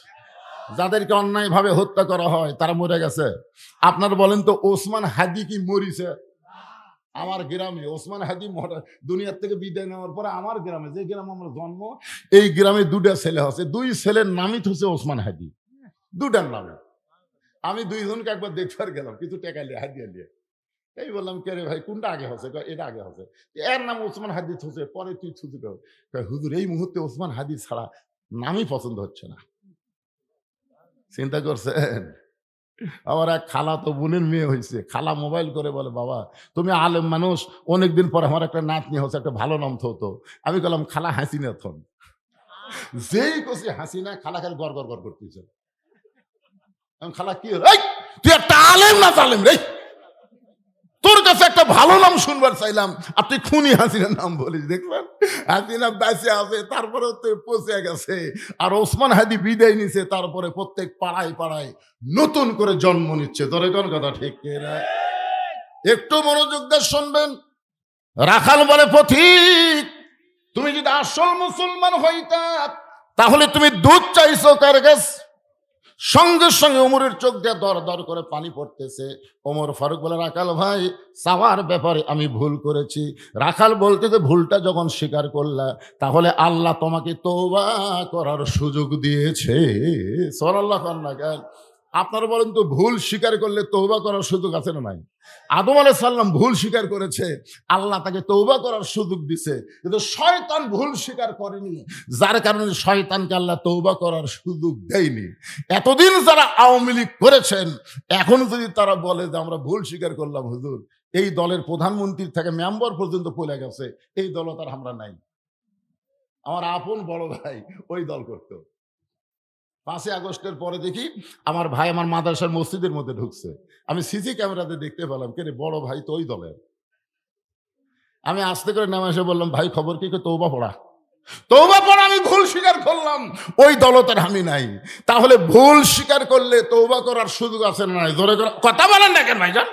Speaker 1: যাদেরকে অন্যায় ভাবে হত্যা করা হয় তারা মরে গেছে। আপনার বলেন তো, ওসমান হাদি কি মরিছে? আমার গ্রামে ওসমান হাদি দুনিয়ার থেকে বিদায় নেওয়ার পরে আমার গ্রামে, যে গ্রামে আমার জন্ম, এই গ্রামে 2টা ছেলে আছে, 2 ছেলের নামই হচ্ছে ওসমান হাদি, 2টার নামে। আমি 2 জনকে একবার দেখবার গেলাম, কিছু টাকা নিয়ে হাদিয়া নিয়ে। এই বললাম, কে রে ভাই, কোনটা আগে হচ্ছে? কয় এটা আগে হচ্ছে। এর নাম ওসমান হাদি হচ্ছে, পরে তুই থুতু দাও। কয় হুজুর এই মুহূর্তে ওসমান হাদি ছাড়া নামই পছন্দ হচ্ছে না। চিন্তা করছেন? আমার এক খালা তো বোনের মেয়ে হয়েছে, খালা মোবাইল করে বলে, বাবা তুমি আলেম মানুষ, অনেকদিন পর আমার একটা নাতনি হচ্ছে, একটা ভালো নাম তো। আমি বললাম, খালা হাসিনা থন। যেই কছি হাসিনা, খালা খালি গড় গড় গড় করতেছে। খালা কি হলো? এই, তুই একটা আলেম না তালেম রে, তোর কাছে একটা ভালো নাম শুনবার চাইলাম, আপনি খুনি হাসিনার নাম বলিস। দেখবেন হাসিনা বেঁচে আছে, তারপরে তো পচে গেছে। আর ওসমান হাদি বিদায় নিছে, তারপরে প্রত্যেক পাড়ায় পাড়ায় নতুন করে জন্ম নিচ্ছে। তোর কোন কথা ঠিক না? একটু মনোযোগ দিয়ে শুনবেন। রাখাল বলে, পথিক তুমি যদি আসল মুসলমান হইতা, তাহলে তুমি দুধ চাইছো কার কাছে? সঙ্গে সঙ্গে ওমরের চোখ দিয়ে দর দর করে পানি পড়তেছে। ওমর ফারুক বলে, রাখাল ভাই, চাওয়ার ব্যাপারে আমি ভুল করেছি। রাখাল বলতে যে ভুলটা যখন স্বীকার করলা, তাহলে আল্লাহ তোমাকে তওবা করার সুযোগ দিয়েছে। সুবহানাল্লাহ। আপনারা বলেন তো, ভুল স্বীকার করলে তওবা করার সুযোগ আছে না নাই? আদম আলাইহিস সালাম ভুল স্বীকার করেছে, আল্লাহ তাকে তওবা করার সুযোগ দিছে। কিন্তু শয়তান ভুল স্বীকার করেনি, যার কারণে শয়তানকে আল্লাহ তওবা করার সুযোগ দেয়নি। এতদিন যারা আওয়ামী লীগ করেছেন, এখন যদি তারা বলে যে আমরা ভুল স্বীকার করলাম হুজুর, এই দলের প্রধানমন্ত্রীর থেকে মেম্বার পর্যন্ত পড়ে গেছে, এই দল তার আমরা নাই। আমার আপন বড় ভাই ওই দল করতো। 5ই আগস্টের পরে দেখি আমার ভাই আমার মাদ্রাসার মসজিদের মধ্যে ঢুকছে। আমি সিসি ক্যামেরাতে দেখতে পেলাম, কে রে, বড় ভাই তো ওই দলের। আমি আস্তে করে নামে এসে বললাম, ভাই খবর কি? তওবা পড়া। তওবা পড়া, আমি ভুল স্বীকার করলাম, ওই দলতের আমি নাই। তাহলে ভুল স্বীকার করলে তওবা করার সুযোগ আছে না নাই? জোরে করে কথা বলেন না কেন ভাইজান?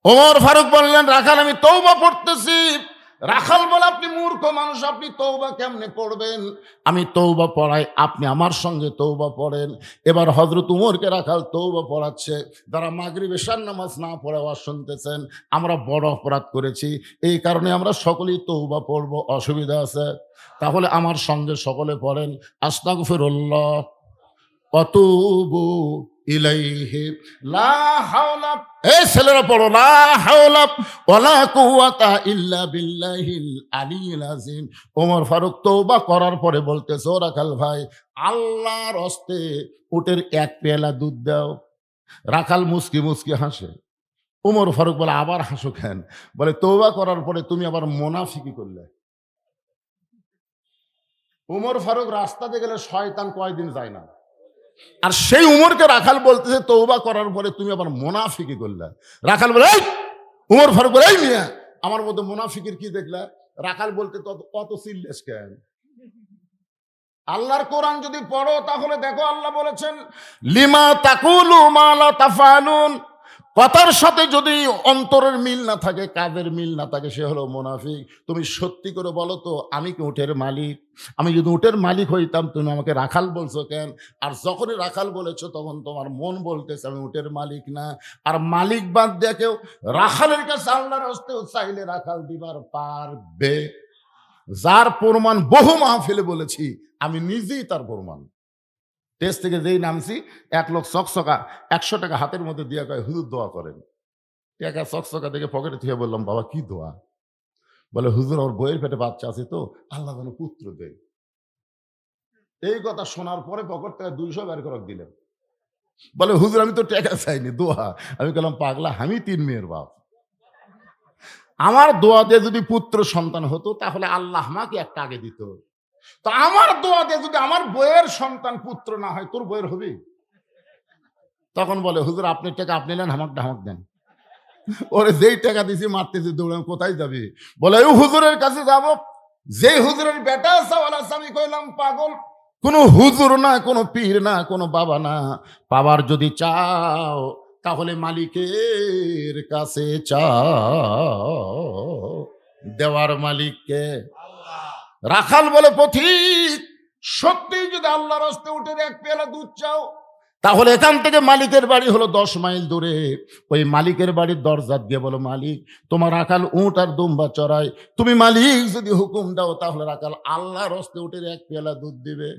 Speaker 1: ওমর ফারুক বললেন, রাখাল আমি তওবা পড়তেছি। রাখাল বলে, আপনি মূর্খ মানুষ, আপনি তওবা কেমনে পড়বেন? আমি তওবা পড়াই, আপনি আমার সঙ্গে তওবা পড়েন। এবার হযরত উমরকে রাখাল তওবা পড়াচ্ছে। যারা মাগরিব এশার নামাজ না পড়ে ওয়াজ শুনতেছেন, আমরা বড় অপরাধ করেছি, এই কারণে আমরা সকলেই তওবা পড়ব, অসুবিধা আছে? তাহলে আমার সঙ্গে সকলে পড়েন, আস্তাগফিরুল্লাহ ওয়াতুবু ইলাইহি। লা হাওলা, এই ছেলেরা পড়ো, লা হাওলা ওয়ালা কুওয়াতা ইল্লা বিল্লাহিল আলিয়্যিল আযীম। ওমর ফারুক তওবা করার পরে বলতেছে, ও রাখাল ভাই, আল্লাহর হস্তে উটের এক পেয়ালা দুধ দাও। রাখাল মুস্কি মুস্কি হাসে। ওমর ফারুক বলে, আবার হাসো কেন? বলে, তওবা করার পরে তুমি আবার মুনাফিকি করলে। ওমর ফারুক রাস্তাতে গেলে শয়তান কয়দিন যায় না। আর সেই উমরকে রাখাল বলতেছে, তওবা করার পরে তুমি আবার মুনাফিকি করলে। রাখাল বলে, এই! উমর ফারুক বলে, এই মিয়া, আমার মধ্যে মুনাফিকির কি দেখলা? রাখাল বলতে কত সিরিয়াস কেন? আল্লাহর কোরআন যদি পড়ো, তাহলে দেখো আল্লাহ বলেছেন, লিমা তাকুলু মা লা তাফআলুন। কথার সাথে যদি অন্তরের মিল না থাকে, কাজের মিল না থাকে, সে হলো মুনাফিক। তুমি সত্যি করে বলো তো, আমি কি উটের মালিক? আমি যদি উটের মালিক হইতাম, তুমি আমাকে রাখাল বলছো কেন? আর যখনই রাখাল বলেছো, তখন তোমার মন বলতেছে আমি উটের মালিক না। আর মালিক বাদ দিয়ে কেউ রাখালের কাছে আল্লাহর হস্তেও চাইলে রাখাল দিবার পারবে। যার প্রমাণ বহু মাহফিলে বলেছি, আমি নিজেই তার প্রমাণ। টেস্ট থেকে যেই নামছি, এক লোক চকচকা 100 টাকা হাতের মধ্যে দিয়ে কয়, হুজুর দোয়া করেন। টাকা চকচকা দেখে পকেটে থেকে বললাম, বাবা কি দোয়া? বলে, হুজুর আমার বইয়ের পেটে বাচ্চা আছে তো, আল্লাহ যেন পুত্র দেয়। এই কথা শোনার পরে পকেট থেকে 200 বের করে দিলেন। বলে, হুজুর আমি তো টাকা চাইনি, দোয়া। আমি বললাম, পাগলা, আমি 3 মেয়ের বাপ, আমার দোয়া দিয়ে যদি পুত্র সন্তান হতো, তাহলে আল্লাহ আমাকে একটা আগে দিত। তো আমার দোয়া দিয়ে যদি আমার বইয়ের সন্তান পুত্র না হয়, তোর বইয়ের হবে? তখন বলে, হুজুর আপনি টাকা আপনি নেন, আমাকে দেন। ওরে যেই টাকা দিছি মারতেছি, দৌড়ে কোথায় যাবি? বলে, ও হুজুরের কাছে যাব। যে হুজুরের বেটা সওয়াল আছে, আমি কইলাম, পাগল, কোন হুজুর না, কোন পীর না, কোন বাবা না। পাবার যদি চাও, তাহলে মালিকের কাছে চাও, দেওয়ার মালিককে। রাখাল বলে, পথিক সত্যি যদি আল্লাহর হস্তে উটের এক পেয়ালা দুধ চাও, তাহলে এখান থেকে মালিকের বাড়ি হলো 10 মাইল দূরে। ওই মালিকের বাড়ির দরজা দিয়ে বলো, মালিক তোমার রাখাল উট আর দুম্বা চড়ায়, তুমি মালিক যদি হুকুম দাও, তাহলে রাখাল আল্লাহর হস্তে উটের এক পেয়ালা দুধ দিবে।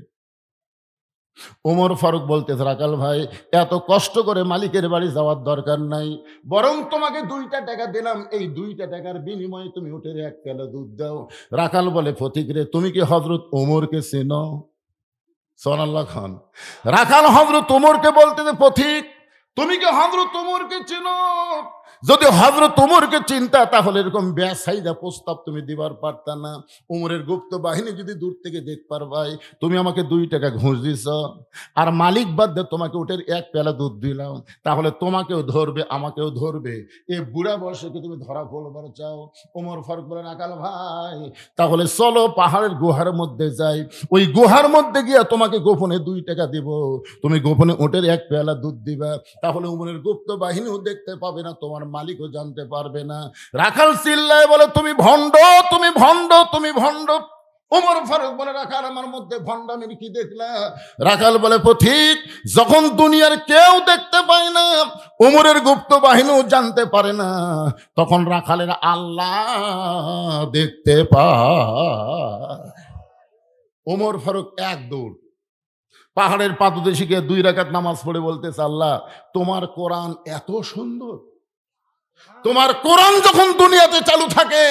Speaker 1: ওমর ফারুক বলতেছে, রাখাল ভাই এত কষ্ট করে মালিকের বাড়ি যাওয়ার দরকার নাই, বরং তোমাকে 2টা টাকা দিলাম, এই 2টা টাকার বিনিময়ে তুমি উঠে এক পেলা দুধ দাও। রাখাল বলে, ফতিক রে, তুমি কি হযরত ওমরকে চেনো? সুবহানাল্লাহ খান। রাখাল হযরত ওমরকে বলতেছে, পথিক তুমি কি হযরত ওমরকে চিনো? যদি হযরত ওমরকে চিনতা তাহলে এরকম বেসাইদা প্রস্তাব তুমি দিবার পারতা না। ওমরের গুপ্ত বাহিনী যদি দূর থেকে দেখ পারবাই, তুমি আমাকে 2 টাকা ঘুষ দিছ, আর মালিক বাদ দিয়ে তোমাকে উঠে এক পেলা দুধ দিলাম, তাহলে তোমাকেও ধরবে আমাকেও ধরবে। এ বুড়া বয়সে কি তুমি ধরা পড়বার চাও? ওমর ফারুক বলেন, রাখাল ভাই তাহলে চলো পাহাড়ের গুহার মধ্যে যাই, ওই গুহার মধ্যে গিয়া তোমাকে গোপনে 2 টাকা দিব, তুমি গোপনে ওটের এক পেয়ালা দুধ দিবা, তাহলে উমরের গুপ্ত বাহিনীও দেখতে পাবে না, তোমার মালিকও জানতে পারবে না। রাখাল চিল্লায় বলে, তুমি ভণ্ড, তুমি ভণ্ড, তুমি ভণ্ড। ওমর ফারুক বলে, রাখাল আমার মধ্যে ভণ্ডামির কি দেখলা? রাখাল বলে, পথিক যখন দুনিয়ার কেউ দেখতে পায় না, ওমরের গুপ্ত বাহিনীও জানতে পারে না, তখন রাখালের আল্লাহ দেখতে পায়। ওমর ফারুক এক দৌড় পাহাড়ের পাদদেশে গিয়ে 2 রাকাত নামাজ পড়ে বলতেছে, আল্লাহ তোমার কোরআন এত সুন্দর, তোমার কোরআন যখন দুনিয়াতে চালু থাকে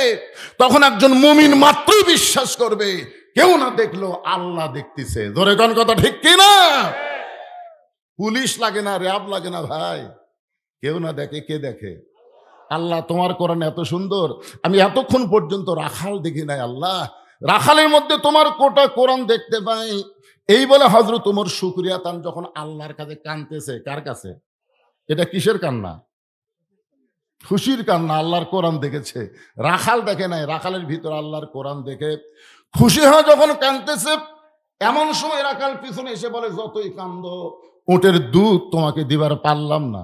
Speaker 1: তখন একজন মুমিন মাত্রই বিশ্বাস করবে, কেউ না দেখলো আল্লাহ দেখতেছে। ধরে কোন কথা ঠিক কি না? পুলিশ লাগে না, র্যাব লাগে না ভাই, কেউ না দেখে, কে দেখে? আল্লাহ। তোমার কোরআন এত সুন্দর, আমি এতক্ষণ পর্যন্ত রাখাল দেখি নাই, আল্লাহ রাখালের মধ্যে তোমার কোটা কোরআন দেখতে পাই। এই বলে হযরত ওমর শুকরিয়া তান যখন আল্লাহর কাছে কাঁদতেছে। কার কাছে? এটা কিসের কান্না? খুশির কান্না। আল্লাহর কোরআন দেখেছে, রাখাল দেখে নাই, রাখালের ভিতর আল্লাহর কোরআন দেখে খুশি হয়ে যখন কাঁদতেছে, এমন সময় রাখাল পিছনে এসে বলে, যতই কান্দো উটের দুধ তোমাকে দিবার পারলাম না।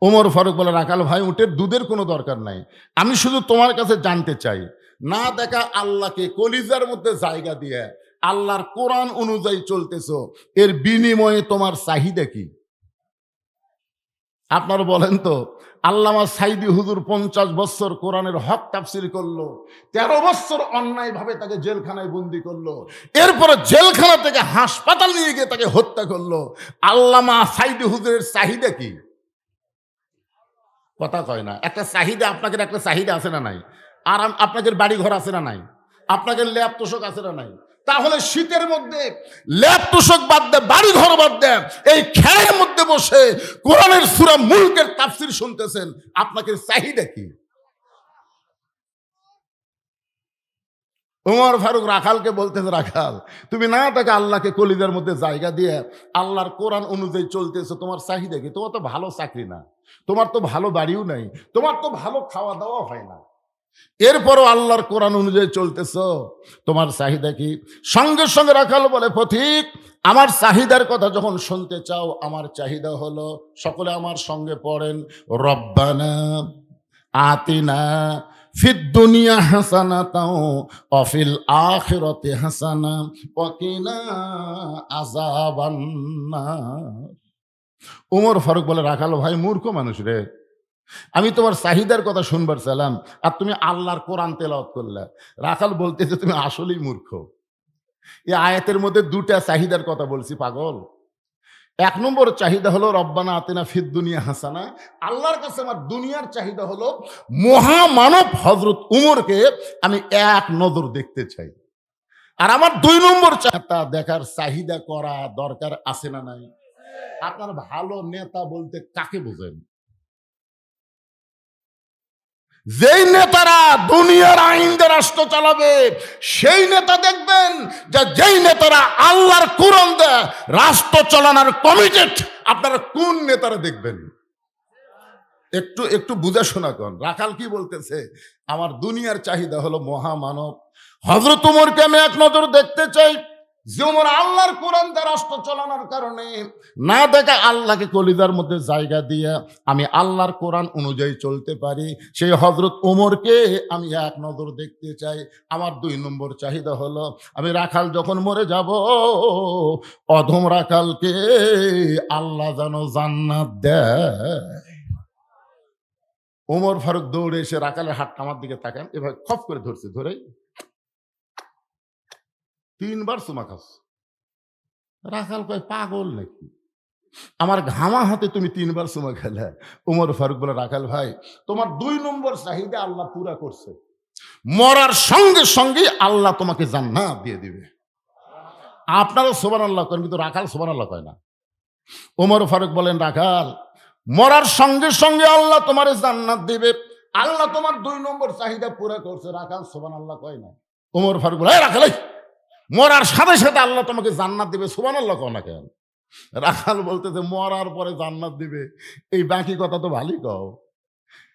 Speaker 1: ওমর ফারুক বলে, রাখাল ভাই উটের দুধের কোনো দরকার নাই, আমি শুধু তোমার কাছে জানতে চাই, না দেখা আল্লাহকে কলিজার মধ্যে জায়গা দিয়ে আল্লাহর কোরআন অনুযায়ী চলতেছো, এর বিনিময়ে তোমার চাহিদা কি? আপনারা বলেন তো, আল্লামা সাইদি হুজুর 50 বছর কোরআনের হক তাফসীর করলো, 13 বছর অন্যায় ভাবে তাকে জেলখানায় বন্দি করলো, এরপরে জেলখানা থেকে হাসপাতাল নিয়ে গিয়ে তাকে হত্যা করলো। আল্লামা সাইদি হুজুরের চাহিদা কি? কথা কয় না। একটা চাহিদা, আপনাদের একটা চাহিদা আছে না নাই? আর আপনাদের বাড়ি ঘর আছে না নাই? আপনাদের ল্যাপ তোষক আছে না নাই? তাহলে শীতের মধ্যে ল্যাপ তোষক বাদ দেন, বাড়ি ঘর বাদ দেন, এই খেয়ের মধ্যে বসে কোরআনের সূরা মুলকের তাফসীর শুনতেছেন, আপনাদের চাহিদা কি? ওমর ফারুক রাখালকে বলতেছে, রাখাল তুমি না তাকে আল্লাহকে কলিজার মধ্যে জায়গা দিয়ে আল্লাহর কোরআন অনুযায়ী চলতেছো, তোমার চাহিদা কি? তোমার তো ভালো চাকরি না, তোমার তো ভালো বাড়িও নাই, তোমার তো ভালো খাওয়া দাওয়া হয় না, এরপরও আল্লাহর কোরআন অনুযায়ী চলতেছো, তোমার চাহিদা কি? সঙ্গে সঙ্গে রাখাল বলে, পথিক আমার চাহিদার কথা যখন শুনতে চাও, আমার চাহিদা হলো, সকলে আমার সঙ্গে পড়েন, রব্বানা আতিনা ফিদ দুনিয়া হাসানাতাও ওয়া ফিল আখিরাতি হাসানা ওয়া কিনা আযাবান্নার। ওমর ফারুক বলে, রাখাল ভাই মূর্খ মানুষ রে, আমি তোমার চাহিদার কথা শুনবার চাইলাম আর তুমি আল্লাহর কোরআন তেলাওয়াত করলে। রাখাল বলতেছে, তুমি আসলেই মূর্খ। এই আয়াতের মধ্যে 2টা চাহিদার কথা বলছি পাগল। 1 নম্বর চাহিদা হলো রব্বানা আতিনা ফিদ দুনিয়া হাসানা, আল্লাহর কাছে আমার দুনিয়ার চাহিদা হলো মহামানব হযরত উমরকে আমি এক নজর দেখতে চাই। আর আমার 2 নম্বর চাহিদা দেখার চাহিদা করা দরকার আছে না নাই? আপনার ভালো নেতা বলতে কাকে বোঝেন? যেই নেতারা দুনিয়ার আইন দিয়ে রাষ্ট্র চালাবে, সেই নেতা দেখবেন যে যেই নেতারা আল্লাহর কোরআন দিয়ে রাষ্ট্র চালানোর কমিটেড। আপনারা কোন নেতারা দেখবেন? একটু একটু বুঝা শোনা কর। রাখাল কি বলতেছে? আমার দুনিয়ার চাহিদা হলো মহামানব হযরত ওমরকে আমি এক নজর দেখতে চাই, যে ওমর আল্লাহর কোরআন দিয়ে রাষ্ট্র চালানোর কারণে না দেখা আল্লাহকে কলিজার মধ্যে জায়গা দিয়ে আমি আল্লাহর কোরআন অনুযায়ী চলতে পারি, সেই হযরত ওমরকে আমি এক নজর দেখতে চাই। আমার 2 নম্বর চাহিদা হলো, আমি রাখাল যখন মরে যাব, অধম রাখালকে আল্লাহ যেন জান্নাত দেয়। ওমর ফারুক দৌড়ে এসে রাখালের হাতটা আমার দিকে তাকান, এভাবে খপ করে ধরছে, ধরে 3 বার চুমা খাস। রাখাল কয় পাগল নাকি, আমার ঘামা হাতে তুমি 3 বার সময় খেলে। উমর ফারুক বলে, রাখাল ভাই, তোমার 2 নম্বর চাহিদা আল্লাহ পুরা করছে, মরার সঙ্গে সঙ্গে আল্লাহ তোমাকে জান্নাত দিয়ে দিবে। আপনারা সুবহানাল্লাহ করেন, কিন্তু রাখাল সুবহানাল্লাহ কয় না। ওমর ফারুক বলেন, রাখাল, মরার সঙ্গে সঙ্গে আল্লাহ তোমার জান্নাত দিবে, আল্লাহ তোমার 2 নম্বর চাহিদা পুরা করছে। রাখাল সুবহানাল্লাহ কয় না। ওমর ফারুক বলে, রাখাল, মরার সাথে সাথে আল্লাহ তোমাকে জান্নাত দিবে, সুবহানাল্লাহ কও না কেন? রাখাল বলতেছে, মরার পরে জান্নাত দিবে, এই বাকি কথা তো ভালোই কও,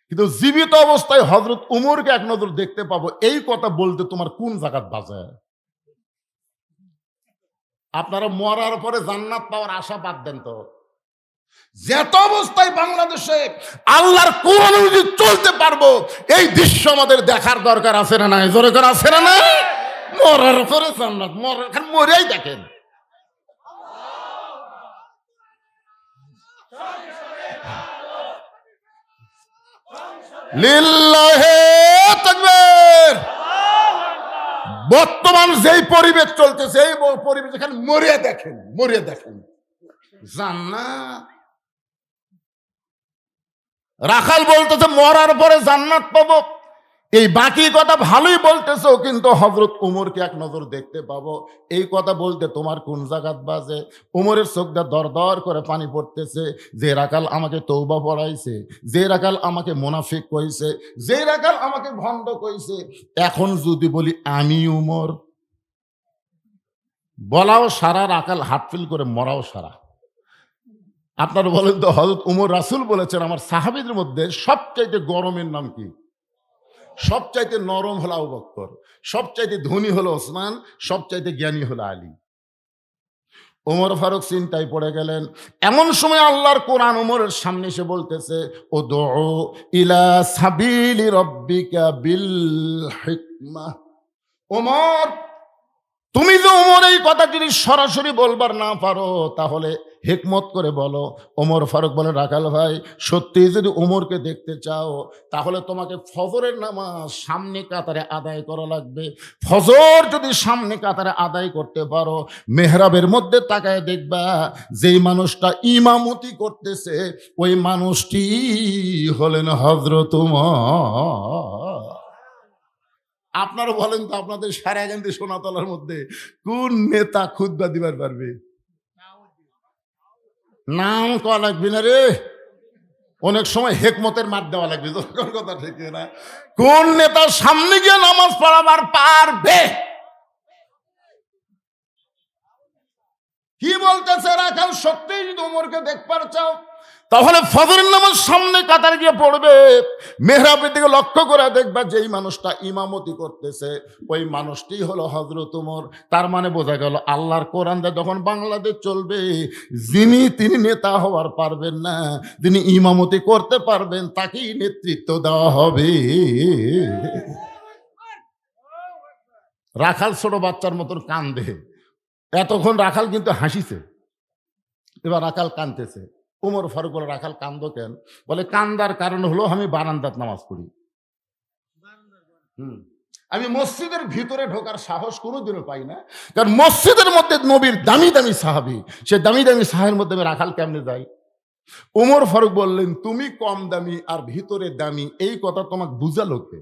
Speaker 1: কিন্তু জীবিত অবস্থায় হযরত উমরকে এক নজর দেখতে পাবো, এই কথা বলতে তোমার কোন জায়গাত বাজে? আপনারা মরার পরে জান্নাত পাওয়ার আশা বাদ দেন তো। যেত অবস্থায় বাংলাদেশে আল্লাহর কোরআন অনুযায়ী চলতে পারবো, এই দৃশ্য আমাদের দেখার দরকার আছে না নাই? জোরে করে আছে না নাই? মরার পরে জান্নাত, মরেই দেখেন। লিল্লাহে তাকবীর। বর্তমান যেই পরিবেশ চলতেছে, এই পরিবেশ এখানে মরিয়া দেখেন, মরিয়া দেখেন জান্নাত। রাখাল বলতেছে মরার পরে জান্নাত পাবো, এই বাকি কথা ভালোই বলতেছো, কিন্তু হযরত উমরকে এক নজর দেখতে পাবো, এই কথা বলতে তোমার কোন জায়গাত বাজে? উমরের চোখটা দর দর করে পানি পড়তেছে। যে রাখাল আমাকে তওবা পড়াইছে, যে রাখাল আমাকে মুনাফিক কইছে, যে রাখাল আমাকে ভণ্ড কইছে, এখন যদি বলি আমি উমর, বলাও সারা, রাখাল হাতফিল করে মরাও সারা। আপনারা বলেন তো, হযরত উমর, রাসূল বলেছেন আমার সাহাবীদের মধ্যে সবচাইতে গরমের নাম কি? সবচাইতে নরম হলো আবু বকর, সবচাইতে ধনী হলো ওসমান, সবচাইতে জ্ঞানী হলো আলী। ওমর ফারুক চিন্তায় পড়ে গেলেন। এমন সময় আল্লাহর কোরআন ওমরের সামনে এসে বলতেছে, উদউ ইলা সাবিলি রাব্বিকা বিল হিকমাহ। ওমর, তুমি যে ওমর এই কথা যদি সরাসরি বলবার না পারো, তাহলে হিকমত করে বলো। ওমর ফারুক বলে, রাখাল ভাই, সত্যি যদি ওমরকে দেখতে চাও, তাহলে তোমাকে ফজরের নামাজ সামনে কাতারে আদায় করা লাগবে। ফজর যদি সামনে কাতারে আদায় করতে পারো, মেহরাবের মধ্যে তাকায় দেখবা যেই মানুষটা ইমামতি করতেছে, ওই মানুষটি হলেন হযরত উমর। আপনারা বলেন তো, আপনাদের সারাগান্ধী সোনাতলার মধ্যে কোন নেতা খুতবা দিবার পারবে? নাম কওয়া লাগবে না রে, অনেক সময় হেকমতের মার দেওয়া লাগবে। কথা ঠিক না? কোন নেতা সামনে গিয়ে নামাজ পড়াবার পারবে? কি বলতেছে রাখাল, সত্যিই যদি ওমরকে দেখবার চাও, তাহলে ফজরের নামাজ সামনে কাতার গিয়ে পড়বে, মেহরাবের দিকে লক্ষ্য করে দেখবা যেই মানুষটা ইমামতি করতেছে, ওই মানুষটি হলো হযরত ওমর। তার মানে বোঝা গেল, আল্লাহর কোরআনটা যখন বাংলাদেশ চলবে, তিনি নেতা হওয়ার পারবেন না, যিনি ইমামতি করতে পারবেন, তাকেই নেতৃত্ব দেওয়া হবে। রাখাল ছোট বাচ্চার মতন কান্দে। এতক্ষণ রাখাল কিন্তু হাসিছে, এবার রাখাল কাঁদতেছে। উমর ফারুক বলে, রাখাল কান্দো কেন? বলে, কান্দার কারণ হলো আমি বারান্দাত নামাজ পড়ি। আমি মসজিদের ভিতরে ঢোকার সাহস কোনোদিনও পাই না, কারণ মসজিদের মধ্যে নবীর দামি দামি সাহাবী, সে দামি দামি সাহাবের মধ্যে আমি রাখাল কেমনে যাই? উমর ফারুক বললেন, তুমি কম দামি আর ভিতরে দামি, এই কথা তোমাকে বুঝালো কে?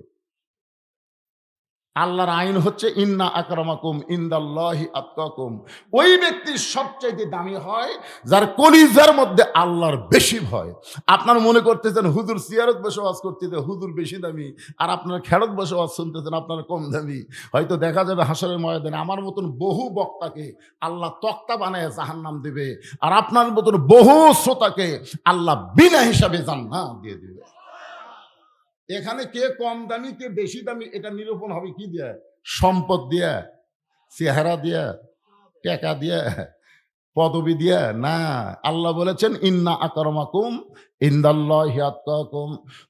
Speaker 1: আল্লাহর আইন হচ্ছে ইন্না আকরামাকুম ইনদাল্লাহি আতকাকুম। ওই ব্যক্তি সবচাইতে দামি হয় যার কলিজার মধ্যে আল্লাহর বেশি ভয়। আপনারা মনে করতেছেন হুজুর সিয়ারত বসে ওয়াজ করতেছে, হুজুর বেশি দামি, আর আপনারা খেরত বসে ওয়াজ শুনতেছেন, আপনারা কম দামি। হয়তো দেখা যাবে হাসরের ময়দানে আমার মতন বহু বক্তাকে আল্লাহ তক্তা বানায় জাহান্নাম দিবে, আর আপনার মতন বহু শ্রোতাকে আল্লাহ বিনা হিসাবে জান্নাত দিয়ে দিবে। এখানে কে কম দামি কে বেশি দামি এটা নিরূপণ হবে কি দিয়ে? সম্পদ দিয়া, চেহারা দিয়া, টাকা দিয়া, পদবি দিয়া না। আল্লাহ বলেছেন ইন্না আকরামাকুম ইনদাল্লাহি আতকাকুম।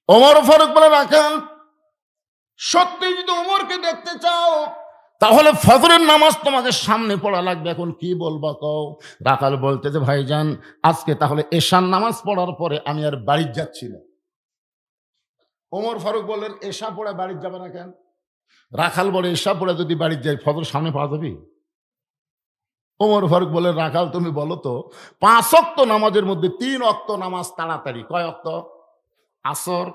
Speaker 1: ওমর ফারুক বলে, রাখাল, সত্যি যদি ওমরকে দেখতে চাও, তাহলে ফজরের নামাজ তোমাকে সামনে পড়া লাগবে। এখন কি বলবা কও? রাখাল বলতেছে, ভাইজান, আজকে তাহলে এশার নামাজ পড়ার পরে আমি আর বাড়ি যাচ্ছি না। ওমর ফারুক বললেন, এশা পড়ে বাড়ি যাবে না কেন? রাখাল বলে, এশা পড়ে যদি বাড়ি যাই, ফজর সামনে পাওয়া যাবে? ওমর ফারুক বলে, রাখাল তুমি বলো তো, 5 ওয়াক্ত নামাজের মধ্যে 3 ওয়াক্ত নামাজ তাড়াতাড়ি, কয় ওয়াক্ত? আসর,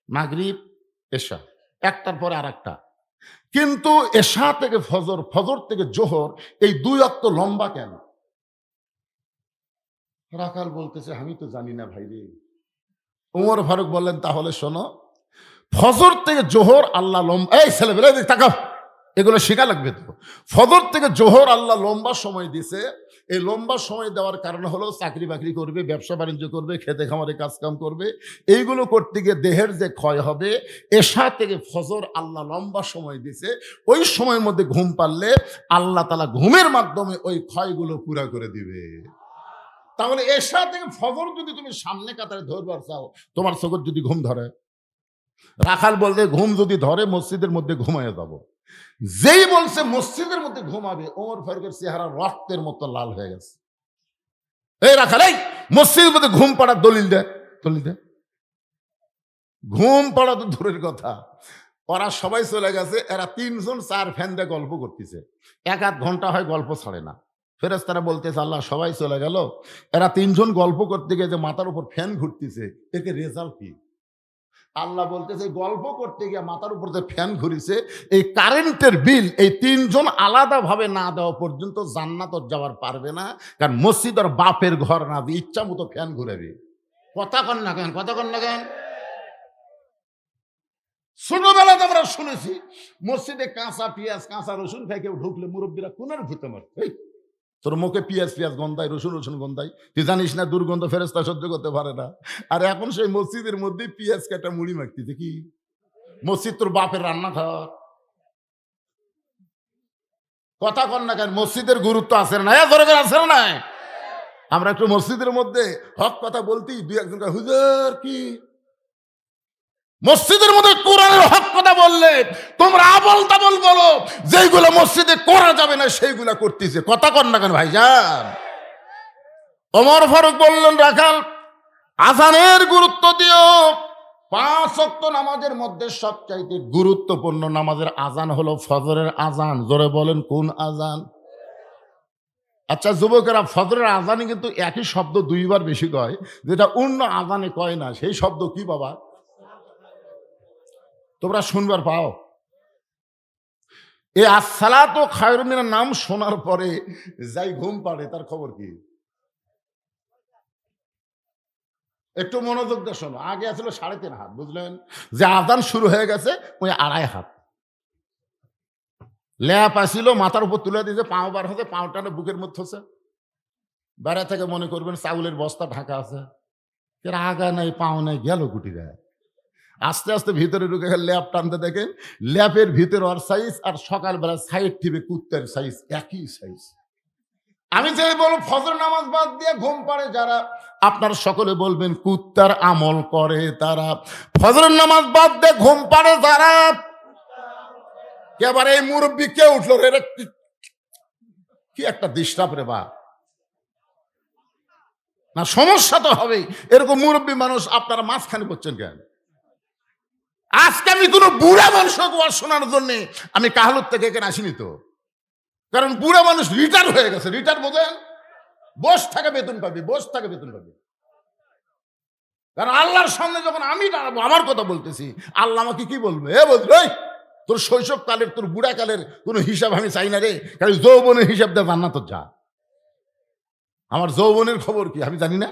Speaker 1: মাগরিব, এশা, একটার পরে আর একটা। কিন্তু এশা থেকে ফজর, ফজর থেকে জোহর, এই 2 ওয়াক্ত লম্বা কেন? রাখাল বলতেছে, আমি তো জানি না ভাই রে। ওমর ফারুক বললেন, তাহলে শোনো, ফজর থেকে জোহর আল্লাহ লম্বা, এই ছেলেবেলা তাকাও, এগুলো শেখা লাগবে তো। ফজর থেকে জোহর আল্লাহ লম্বা সময় দিছে। এই লম্বা সময় দেওয়ার কারণ হলো চাকরি বাকরি করবে, ব্যবসা বাণিজ্য করবে, খেতে খামারে কাজ কাম করবে, এইগুলো করতে গিয়ে দেহের যে ক্ষয় হবে। এশা থেকে ফজর আল্লাহ লম্বা সময় দিছে, ওই সময়ের মধ্যে ঘুম পারলে আল্লাহ তাআলা ঘুমের মাধ্যমে ওই ক্ষয়গুলো পুরা করে দিবে। তাহলে এশা থেকে ফজর যদি তুমি সামনে কাতারে ধরবার চাও, তোমার চোখের যদি ঘুম ধরে, রাখাল বলতে ঘুম যদি ধরে মসজিদের মধ্যে ঘুমায় যাব। যেই বলছে মসজিদের মধ্যে ঘুমাবে, ওমর ফারুকের চেহারা রক্তের মতো লাল হয়ে গেছে। এই রাখাল, এই মসজিদের মধ্যে ঘুম পাড়ার দলিল দে, দলিল দে। ঘুম পড়া তো দূরের কথা, ওরা সবাই চলে গেছে, এরা 3 জন 4 ফ্যান দিয়ে গল্প করতেছে, 1-8 ঘন্টা হয় গল্প ছাড়ে না। ফেরেশতারা বলতেছে, আল্লাহ সবাই চলে গেল, এরা 3 জন গল্প করতে গিয়ে যে মাথার উপর ফ্যান ঘুরতেছে, এতে রেজাল্ট কি? আল্লাহ বলতেছে, গল্প করতে গিয়ে মাথার উপর যে ফ্যান ঘুরিছে, এই কারেন্টের বিল এই 3 জন আলাদা ভাবে না দেওয়া পর্যন্ত জান্নাত যাওয়ার পারবে না। কারণ মসজিদ আর বাপের ঘর না, ইচ্ছা মতো ফ্যান ঘুরাবে। কথা কন না কেন, কথা কন না কেন? ছোটবেলাতে আমরা শুনেছি মসজিদে কাঁচা পেঁয়াজ কাঁচা রসুন খাই কেউ ঢুকলে মুরব্বীরা কোনার ভূতে মারত, তোর মুখে পেঁয়াজ পেঁয়াজ গন্ধায়, রসুন রসুন গন্ধায়, তুই জানিস না দুর্গন্ধ ফেরেশতা সহ্য করতে পারে না। আর এখন সেই মসজিদের মধ্যে পেঁয়াজ কাটা মুড়ি মাখতেছে। কি মসজিদ তোর বাপের রান্নাঘর? কথা কন না কেন? মসজিদের গুরুত্ব আছে না, ধরে আছে না? আমরা একটু মসজিদের মধ্যে হক কথা বলতেই 2-1 জন হুজুর কি মসজিদের মধ্যে কোরআনের হক কথা বললে তোমরা আবল তাবল বলো, যেইগুলো মসজিদে করা যাবে না সেইগুলা করতেছে। কথা কন না কেন ভাইজান? ওমর ফারুক বললেন, রাখাল আজানের গুরুত্ব দিও। 5 ওয়াক্ত নামাজের মধ্যে সবচাইতে গুরুত্বপূর্ণ নামাজের আজান হলো ফজরের আজান। জোরে বলেন, কোন আজান? আচ্ছা যুবকেরা, ফজরের আজানে কিন্তু একই শব্দ 2 বার বেশি কয়, যেটা অন্য আজানে কয় না। সেই শব্দ কি বাবা? তোমরা শুনবার পাও? এই আসসালাতু খায়রুম মিনান নাম শোনার পরে যাই ঘুম পাড়ে, তার খবর কি? একটু মনোযোগ দিয়ে শোনো। আগে আসছিল 3.5 হাত, বুঝলেন? যে আজান শুরু হয়ে গেছে ওই 2.5 হাত। ল্যাপ আসিল, মাথার উপর তুলে দিয়েছে, পাও বার হচ্ছে, পাওটানে বুকের মধ্যে হচ্ছে। বেড়া থেকে মনে করবেন চাউলের বস্তা ঢাকা আছে, এর আগা নাই পাও নাই, গেল গুটি গায়ে। আস্তে আস্তে ভিতরে ঢুকে ল্যাপ টানতে দেখেন, ল্যাপের ভিতরে ওর সাইজ আর সকালবেলা সাইড টিপে কুত্তের সাইজ একই সাইজ। আমি যে বলবো ফজর নামাজ বাদ দিয়ে ঘুম পাড়ে যারা, আপনার সকলে বলবেন কুত্তার আমল করে তারা। ফজর নামাজ বাদ দিয়ে ঘুম পাড়ে যারা, এবার এই মুরব্বী কে উঠলো রে, কি একটা ডিস্টার্ব রে বা না, সমস্যা তো হবে। এরকম মুরব্বী মানুষ আপনারা মাঝখানে করছেন কেন? আজকে আমি কোনো বুড়া মানুষকে ওয়াজ শোনার জন্য আমি কাহালুর থেকে এখানে আসিনি তো। কারণ বুড়া মানুষ রিটায়ার হয়ে গেছে। রিটায়ার বোঝেন? বস থাকে বেতন পাবি, বস থাকে বেতন পাবি। কারণ আল্লাহর সামনে যখন আমি দাঁড়াবো, আমার কথা বলতেছি, আল্লাহ আমাকে কি বলবে? এ বলবে, ওই তোর শৈশব কালের তোর বুড়া কালের কোনো হিসাব আমি চাই না রে, কারণ যৌবনের হিসাব দেওয়া জান্নাত যা। আমার যৌবনের খবর কি আমি জানি না?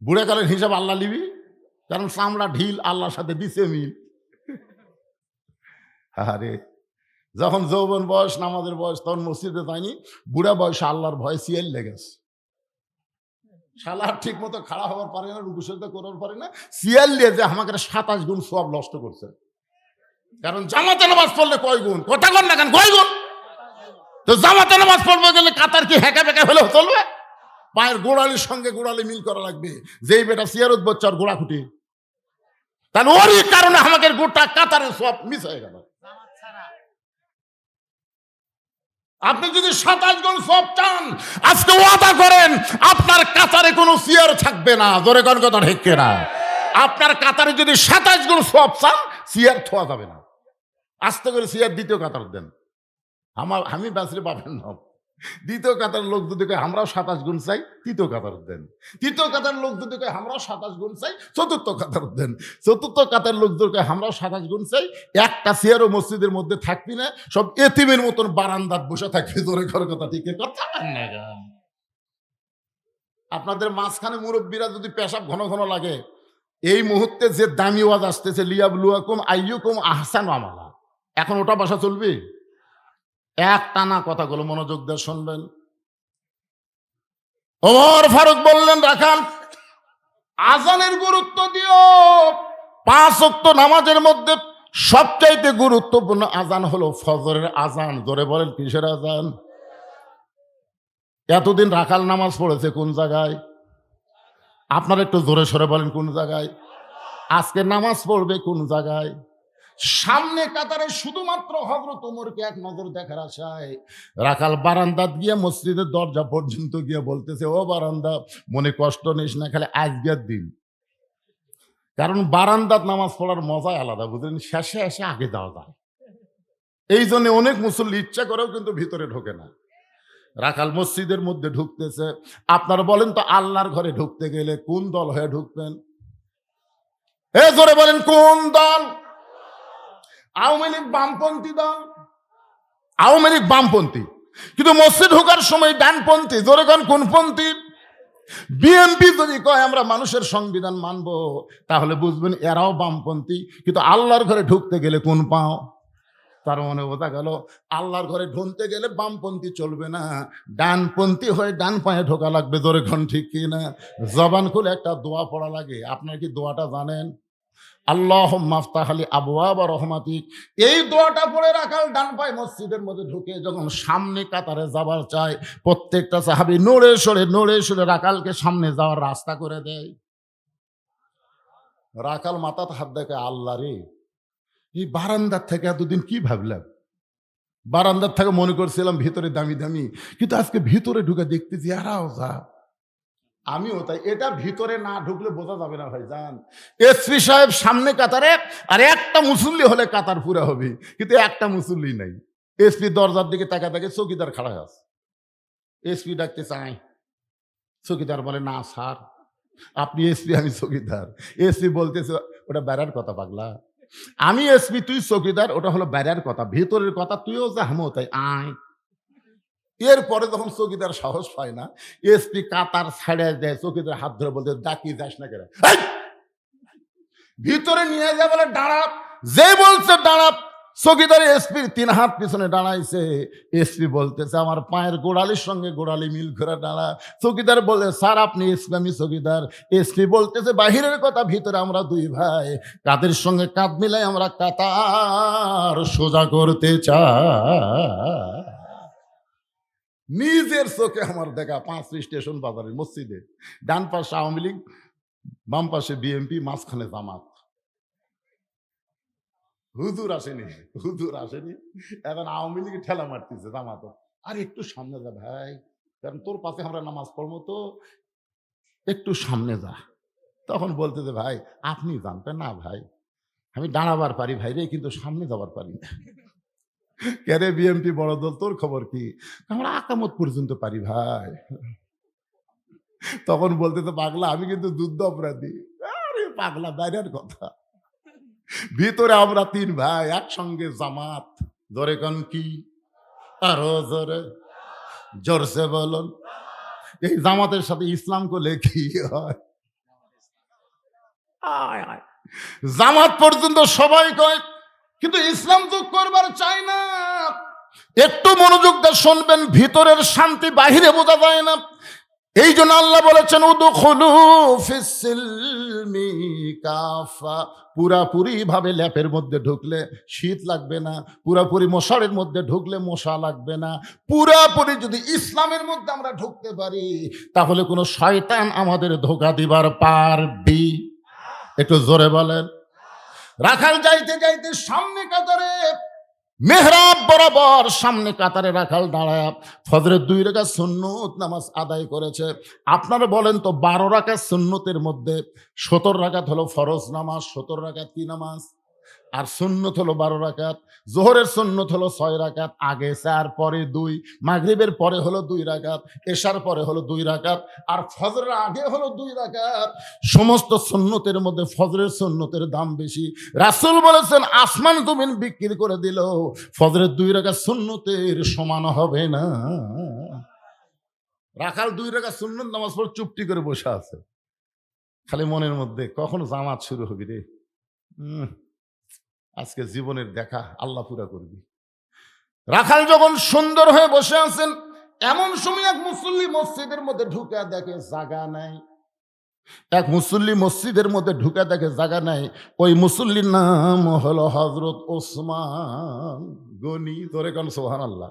Speaker 1: বুড়া কালের হিসাব আল্লাহ নিবি, কারণ চামড়া ঢিল, আল্লাহর সাথে দিছে মিল। আরে যখন যৌবন বয়স, নামাজের বয়স, তখন মসজিদে যায়নি। বুড়া বয়সে আল্লাহর ভয় সিএল লেগেছে। শালার ঠিক মতো খাড়া হওয়ার পারে না, রুকু সেজদা করার পারে না, সিএল দিয়ে যে আমাকে 27 গুণ সওয়াব নষ্ট করছে। কারণ জামাতে নামাজ পড়লে কয় গুণ? কথা কন না কেন? কয় গুণ? তো জামাতে নামাজ পড়বে গেলে কাতার কি হেঁকা বেঁকা হলেও চলবে? পায়ের গোড়ালির সঙ্গে গোড়ালি মিল করা লাগবে। যেই বেটা সিয়ারত বচ্চার গোড়া খুঁটি, তাহলে ওরই কারণে আমাকে গোটা কাতারের সওয়াব মিস হয়ে গেল। আপনি যদি 27 গুণ সওয়াব চান, আজকে ওয়াদা করেন আপনার কাতারে কোনো সিয়ার থাকবে না। জোরে কোন কথা ঠিক না? আপনার কাতারে যদি 27 গুণ সওয়াব চান, সিয়ার থোয়া যাবে না। আস্তে করে সিয়ার দ্বিতীয় কাতার দেন। আমি বাঁচলে পাবেন না। দ্বিতীয় কাতার লোক যদি কয় আমরাও 27 গুণ চাই, তৃতীয় কাতার দেন। তৃতীয় কাতার লোক যদি কয় আমরাও 27 গুণ চাই, চতুর্থ কাতার দেন। চতুর্থ কাতার লোক যদি কয় আমরাও 27 গুণ চাই, একটা চেয়ারও মসজিদের মধ্যে থাকবি না, সব এতিমের মতন বারান্দাত বসে থাকবি। জোরে করে কথা, ঠিক কথা না? আপনাদের মাঝখানে মুরব্বীরা যদি পেশাব ঘন ঘন লাগে, এই মুহূর্তে যে দামি ওয়াজ আসতেছে লিয়াবলুয়াকুম আইয়ুকুম আহসানু আমালা, এখন ওটা বাসা চলবে? এক টানা কথাগুলো মনোযোগ দিয়ে শুনবেন। ওমর ফারুক বললেন, রাখাল আজানের গুরুত্ব দিও। 5 ওয়াক্ত নামাজের মধ্যে সবচাইতে গুরুত্বপূর্ণ আজান হলো ফজরের আজান। জোরে বলেন, কিসের আজান? এতদিন রাখাল নামাজ পড়েছে কোন জায়গায়? আপনারা একটু জোরে সরে বলেন, কোন জায়গায়? আজকে নামাজ পড়বে কোন জায়গায়? সামনে কাতারে শুধুমাত্র হযরত ওমরকে এক নজর দেখার আশায় রাখাল বারান্দাত গিয়ে মসজিদের দরজা পর্যন্ত গিয়ে বলতেছে, ও বারান্দা, মনে কষ্ট নিস না, খালি আজকের দিন। কারণ বারান্দাত নামাজ পড়ার মজাই আলাদা, বুঝলেন? শেষে এসে আগে যাওয়া যায়। এই জন্য অনেক মুসল্লি ইচ্ছা করেও কিন্তু ভিতরে ঢোকে না। রাখাল মসজিদের মধ্যে ঢুকতেছে। আপনারা বলেন তো, আল্লাহর ঘরে ঢুকতে গেলে কোন দল হয়ে ঢুকবেন? এ জোরে বলেন, কোন দল? আওয়ামী লীগ বামপন্থী দল। আওয়ামী লীগ বামপন্থী, কিন্তু মসজিদ ঢোকার সময় ডানপন্থী। জোরে কোন, কোনপন্থী? বিএনপি যদি কয় আমরা মানুষের সংবিধান মানবো, তাহলে বুঝবেন এরাও বামপন্থী। কিন্তু আল্লাহর ঘরে ঢুকতে গেলে কোন পাও? তার মানে বোঝা গেল, আল্লাহর ঘরে ঢুকতে গেলে বামপন্থী চলবে না, ডানপন্থী হয়ে ডান পায়ে ঢোকা লাগবে। জোরে কোন, ঠিক কি না? জবান খুলে একটা দোয়া পড়া লাগে। আপনারা কি দোয়াটা জানেন? আল্লাহুম্মা আফতাহ লি আবওয়াব রহমাতিক। এই দোয়াটা পড়ে রাখাল ডান পায়ে মসজিদের মধ্যে ঢুকে যখন সামনে কাতারে যাবার চায়, প্রত্যেকটা সাহাবী নড়ে সরে রাখালকে সামনে যাওয়ার রাস্তা করে দেয়। রাখাল মাথাতে হাত দেখে, আল্লাহ রে, এই বারান্দার থেকে এতদিন কি ভাবলাম? বারান্দার থেকে মনে করছিলাম ভিতরে দামি দামি, কিন্তু আজকে ভিতরে ঢুকে দেখতেছি এরাও যা, আমিও তাই। এটা ভিতরে না ঢুকলে বোঝা যাবে না ভাইজান। এসপি সাহেব সামনে কাতারে, আর একটা মুসল্লি হলে কাতার পুরা হবে, কিন্তু একটা মুসল্লি নাই। এসপি দরজার দিকে তাকা তাকে, চৌকিদার খাড়া আছে। এসপি ডাকতে চায়, চৌকিদার বলে, না স্যার, আপনি এসপি, আমি চৌকিদার। এসপি বলতেছে, ওটা বেড়ার কথা পাগলা, আমি এসপি তুই চৌকিদার, ওটা হলো বেড়ার কথা, ভেতরের কথা তুইও যা আমিও তাই, আয়। এরপরে যখন চৌকিদার সাহস পায় না, এসপি কাতার ছাড়ে দেয়, চৌকিদার হাত ধরে বলতে, ডাকি যাস না কেন, ভিতরে নিয়ে যায়, বলে দাঁড়া। যে বলছে দাঁড়া, চৌকিদার এসপির 3 হাত পিছনে দাঁড়াইছে। এসপি বলতেছে, আমার পায়ের গোড়ালির সঙ্গে গোড়ালি মিল করে দাঁড়া। চৌকিদার বলে, স্যার আপনি এসপি, আমি চৌকিদার। এসপি বলতেছে, বাহিরের কথা, ভিতরে আমরা 2 ভাই, কাদের সঙ্গে কাঁধ মিলাই আমরা কাতার সোজা করতে চাই। নিজের চোখে আমার দেখা 5 স্টেশন বাজারের মসজিদে, ডান পাশে আওয়ামী লীগ, বাম পাশে বিএনপি, মাঝখানে জামাত। হুজুর আসেনি, এখন আওয়ামী লীগ ঠেলা মারতেছে জামাত, আর একটু সামনে যা ভাই, কারণ তোর পাশে আমরা নামাজ পড়বো, তো একটু সামনে যা। তখন বলতেছে, ভাই আপনি জানতেন না ভাই, আমি দাঁড়াবার পারি ভাই রে, কিন্তু সামনে যাবার পারি না। কেরে বিএনপি বড় দল, তোর খবর কি? আমরা আকামত পর্যন্ত পারি ভাই। তখন বলতেছে, পাগলা আমি কিন্তু যুদ্ধ অপরাধী। আরে পাগলা, বাইরের কথা, ভিতরে আমরা 3 ভাই একসঙ্গে জামাত। জোরে কোন, কি? আরো জোরে, জোরসে বলুন। এই জামাতের সাথে ইসলাম করলে কি হয়? আয় আয়। জামাত পর্যন্ত সবাই কয়, কিন্তু ইসলাম তো করবার চাই না। একটু মনোযোগ দিয়ে শুনবেন, ভিতরের শান্তি বাহিরে বোঝা যায় না। এই জন্য আল্লাহ বলেছেন, উদখুলু ফিস-সিলমি কাফা। পুরাপুরি ভাবে ল্যাপের মধ্যে ঢুকলে শীত লাগবে না, পুরাপুরি মশারের মধ্যে ঢুকলে মশা লাগবে না। পুরাপুরি যদি ইসলামের মধ্যে আমরা ঢুকতে পারি, তাহলে কোনো শয়তান আমাদের ধোঁকা দিবার পারবি? একটু জোরে বলেন। রাখাল যাইতে যাইতে সামনে কাতারে, মেহরাব বরাবর সামনে কাতারে রাখাল দাঁড়ায় ফজরের 2 রাকাত সুন্নত নামাজ আদায় করেছে। আপনারা বলেন তো, 12 রাকাত সুন্নতের মধ্যে 17 রাকাত হলো ফরজ নামাজ, 17 রাকাত কি নামাজ? আর সুন্নত হলো 12 রাকাত। জোহরের সুন্নত হলো 6 রাকাত, আগে 4 পরে 2, মাগরিবের পরে হলো 2 রাকাত, এশার পরে হলো 2 রাকাত, আর ফজরের আগে হলো 2 রাকাত। সমস্ত সুন্নতের মধ্যে ফজরের সুন্নতের দাম বেশি। রাসূল বলেছেন আসমান জমিন বিক্রি করে দিলেও ফজরের 2 রাকাত সুন্নতের সমান হবে না। রাখাল 2 রাকাত সুন্নত নামাজ পড়ে চুপটি করে বসে আছে, খালি মনের মধ্যে কখন জামাত শুরু হবে রে, আজকে জীবনের দেখা আল্লাহ পুরা করবি। রাখাল যখন সুন্দর হয়ে বসে আছেন, এমন সময় এক মুসল্লি মসজিদের মধ্যে ঢুকে দেখে জায়গা নাই। এক মুসল্লি মসজিদের মধ্যে ঢুকে দেখে জায়গা নাই। ওই মুসল্লির নাম হলো হযরত ওসমান গনি। ধরে কোন সুবহানাল্লাহ।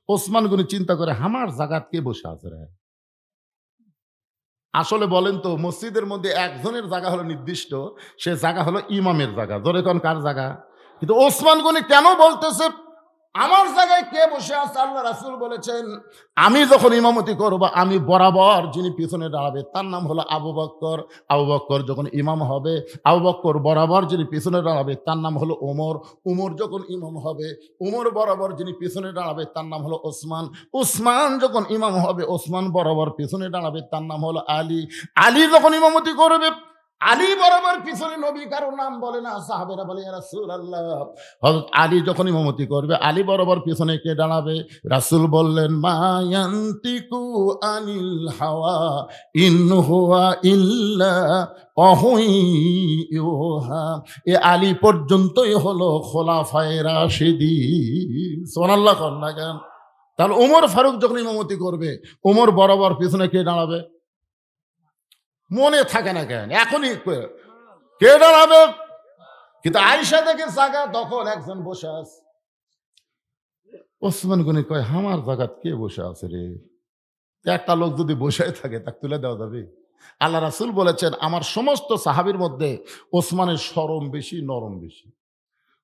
Speaker 1: ওসমান গনি চিন্তা করে আমার জায়গাত কে বসে আছে রে। আসলে বলেন তো, মসজিদের মধ্যে একজনের জায়গা হলো নির্দিষ্ট, সে জায়গা হলো ইমামের জায়গা। ধরে কোন কার জায়গা? কিন্তু ওসমান গনি কেন বলতেছে আমার জায়গায় কে বসে আছে? আল্লাহ রাসূল বলেছেন আমি যখন ইমামতি করব, আমি বরাবর যিনি পিছনে দাঁড়াবে তার নাম হলো আবু বকর। আবু বকর যখন ইমাম হবে, আবু বকর বরাবর যিনি পিছনে দাঁড়াবে তার নাম হলো ওমর। ওমর যখন ইমাম হবে, ওমর বরাবর যিনি পিছনে দাঁড়াবে তার নাম হলো ওসমান। ওসমান যখন ইমাম হবে, ওসমান বরাবর পিছনে দাঁড়াবে তার নাম হলো আলী। আলী যখন ইমামতি করবে, আলী বরাবর পিছনে নবী কারো নাম বলে না, সাহাবেরা বলে ইয়া রাসূলুল্লাহ। হযরত আলী যখন ইমামতি করবে, আলী বরাবর পিছনে কে দাঁড়াবে? রাসূল বললেন মা ইয়ান্তিকু আনিল হাওয়া ইন হুয়া ইল্লা ওয়াহয়ুহা। এ আলী পর্যন্তই হলো খোলাফায়ে রাশিদিন। সুবহানাল্লাহ কর না কেন? তাহলে ওমর ফারুক যখন ইমামতি করবে, ওমর বরাবর পিছনে কে দাঁড়াবে? মনে থাকে না কেন? এখনই কে দাঁড়াবে? কিন্তু আয়েশা দেখে জায়গা তখন একজন বসে আছে। ওসমান গনি কয় আমার জায়গাত কে বসে আছে রে? একটা লোক যদি বসে থাকে তাকে তুলে দেওয়া যাবে? আল্লাহ রাসূল বলেছেন আমার সমস্ত সাহাবীর মধ্যে ওসমানের শরম বেশি, নরম বেশি।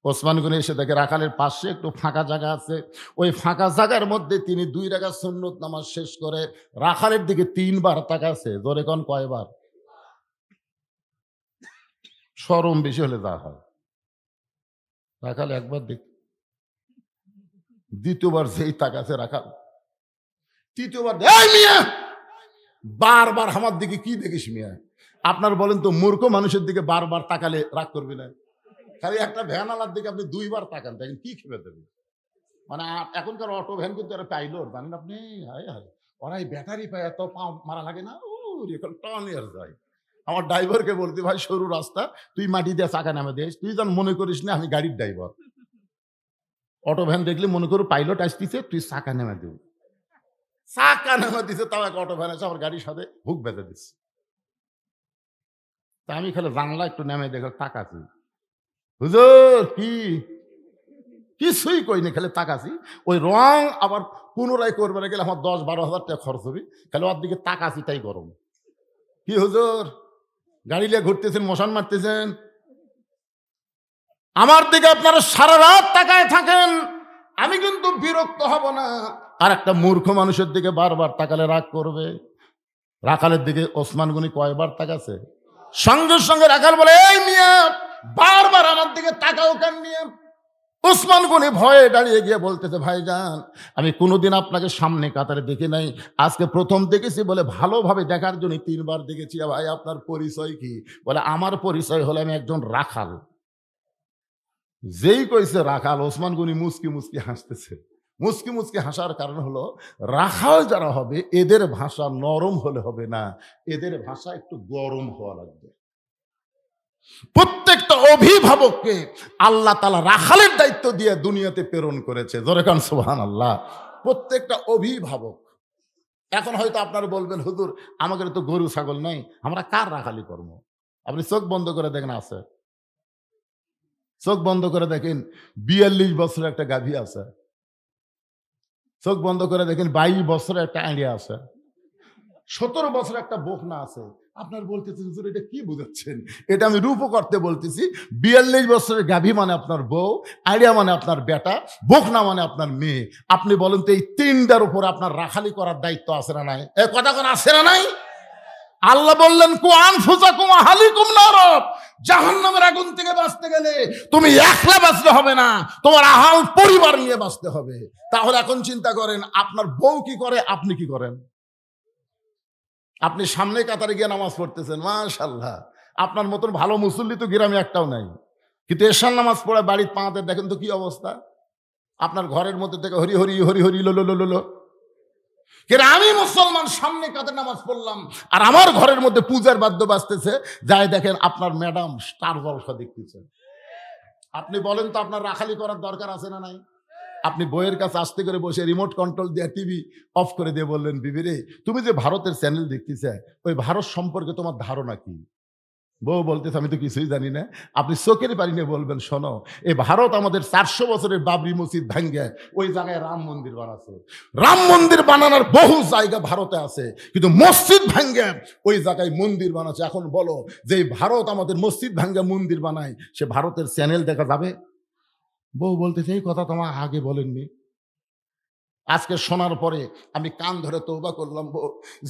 Speaker 1: ওসমান গনি এসে দেখে রাখালের পাশে একটু ফাঁকা জায়গা আছে। ওই ফাঁকা জায়গার মধ্যে তিনি 2 রাকাত সুন্নত নামাজ শেষ করে রাখালের দিকে 3 বার তাকাছে। জোরে কোন কয়বার? শরম বেশি হলে যা হয়। রাখাল একবার দেখ, দ্বিতীয়বার যেই তাকাছে রাখাল, তৃতীয়বার এই মিয়া বারবার আমার দিকে কি দেখিস মিয়া? আপনার বলেন তো মূর্খ মানুষের দিকে বারবার তাকালে রাগ করবি না? খালি একটা ভ্যান আলার দিকে আপনি 2 বার তাকান, দেখেন কি খেপে দেবে। মানে এখনকার অটো ভ্যান কিন্তু এরা পাইলট জানেন আপনি? হায় হায়, ওরা এই ব্যাটারি পায় এত পা মারা লাগে না, টন ইয়ার যায়। আমার ড্রাইভারকে বলতে ভাই সরু রাস্তা, তুই মাটি দিয়ে চাকা নামে দিস, তুই যেন মনে করিস না আমি গাড়ির ড্রাইভার। অটো ভ্যান দেখলে মনে করো পাইলট আসতেছে, তুই চাকা নেমে দিবি। চাকা নেমে দিছে, তাও এক অটো ভ্যান আছে আমার গাড়ির সাথে হুক বেঁধে দিচ্ছে। তা আমি খালি জানলা একটু নেমে দেখো তাকাছি, হুজুর কি কিছুই কইনি, খালি তাকাছি। ওই রং আবার পুনরায় করবে না গেলে আমার 10-12 হাজার টাকা খরচ হবে, খালি ওর দিকে তাকাছি তাই গরম। কি হুজুর গাড়ি নিয়ে ঘুরতেছেন, মশান মারতেছেন, আমার দিকে আপনারা সারা রাত তাকায় থাকেন, আমি কিন্তু বিরক্ত হব না। আর একটা মূর্খ মানুষের দিকে বারবার তাকালে রাগ করবে। রাখালের দিকে ওসমান গনি কয়বার তাকাছে? সঙ্গে সঙ্গে রাখাল বলে এই মিয়া বারবার আমার দিকে তাকাও কেন মিয়া? ওসমান গনি ভয়ে দাঁড়িয়ে গিয়ে বলতেছে ভাইজান আমি কোনোদিন আপনাকে সামনে কাতারে দেখি নাই, আজকে প্রথম দেখেছি বলে ভালোভাবে দেখার জন্য 3 বার দেখেছি। ভাই আপনার পরিচয় কি? বলে আমার পরিচয় হলো আমি একজন রাখাল। যেই কইছে রাখাল, ওসমান গনি মুচকি মুচকি হাসতেছে। মুচকি মুচকি হাসার কারণ হলো রাখাল যারা হবে এদের ভাষা নরম হলে হবে না, এদের ভাষা একটু গরম হওয়া লাগবে। প্রত্যেকটা অভিভাবককে আল্লাহ তাআলা রাখালের দায়িত্ব দিয়ে দুনিয়াতে প্রেরণ করেছে। জোরে কান সুবহানাল্লাহ। প্রত্যেকটা অভিভাবক। এখন হয়তো আপনারা বলবেন হুজুর আমাদের তো গরু ছাগল নাই, আমরা কার রাখালি করব? আপনি চোখ বন্ধ করে দেখেন আছে, চোখ বন্ধ করে দেখেন 42 বছরের একটা গাভী আছে, চোখ বন্ধ করে দেখেন 22 বছরের একটা আইডিয়া আছে, 17 বছরের একটা বকনা আছে। আপনার বলতেছেন হুজুর এটা কি বুঝাচ্ছেন? এটা আমি রূপ করতে বলতেছি। 42 বছরের গাভী মানে আপনার বউ, আইডিয়া মানে আপনার বেটা, বকনা মানে আপনার মেয়ে। আপনি বলেন তো এই 3টার উপর আপনার রাখালি করার দায়িত্ব আছে না নাই? এ কথা কোন আছে না নাই? আল্লাহ বললেন কু আনফুসাকুম আহলিকুম নার, জাহান্নামের আগুন থেকে বাঁচতে গেলে তুমি একলা বাঁচলে হবে না, তোমার আহাল পরিবার নিয়ে বাঁচতে হবে। তাহলে এখন চিন্তা করেন, আপনার বউ কি করে, আপনি কি করেন? আপনি সামনে কাতারে গিয়ে নামাজ পড়তেছেন, মাশাআল্লাহ, আপনার মতন ভালো মুসল্লি তো গ্রামে একটাও নাই, কিন্তু এশার নামাজ পড়ে বাড়ির পাঁতে দেখেন তো কি অবস্থা। আপনার ঘরের মধ্যে থেকে হরি হরি হরি হরি লোলো লোলো লো। কিন্তু আমি মুসলমান সামনে কাতারে নামাজ পড়লাম, আর আমার ঘরের মধ্যে পূজার বাদ্য বাজতেছে, যাই দেখেন আপনার ম্যাডাম স্টার জলসা দেখতেছেন। আপনি বলেন তো আপনার রাখালি করার দরকার আছে না নাই? আপনি বইয়ের কাছে আস্তে করে বসে রিমোট কন্ট্রোল দিয়ে টিভি অফ করে দিয়ে বললেন, বিবি রে, তুমি যে ভারতের চ্যানেল দেখতেছে, ওই ভারত সম্পর্কে তোমার ধারণা কি? বউ বলতেছে, আমি তো কিছুই জানি না। আপনি চোখের বাড়ি নিয়ে বলবেন, শোনো, এই ভারত আমাদের 400 বছরের বাবরি মসজিদ ভাঙ্গে ওই জায়গায় রাম মন্দির বানাচ্ছে। রাম মন্দির বানানোর বহু জায়গা ভারতে আছে, কিন্তু মসজিদ ভাঙ্গে ওই জায়গায় মন্দির বানাচ্ছে। এখন বলো, যে ভারত আমাদের মসজিদ ভাঙ্গে মন্দির বানায়, সে ভারতের চ্যানেল দেখা যাবে? বউ বলতেছে, এই কথা তোমার আগে বলেননি। আজকে শোনার পরে আমি কান ধরে তওবা করলাম,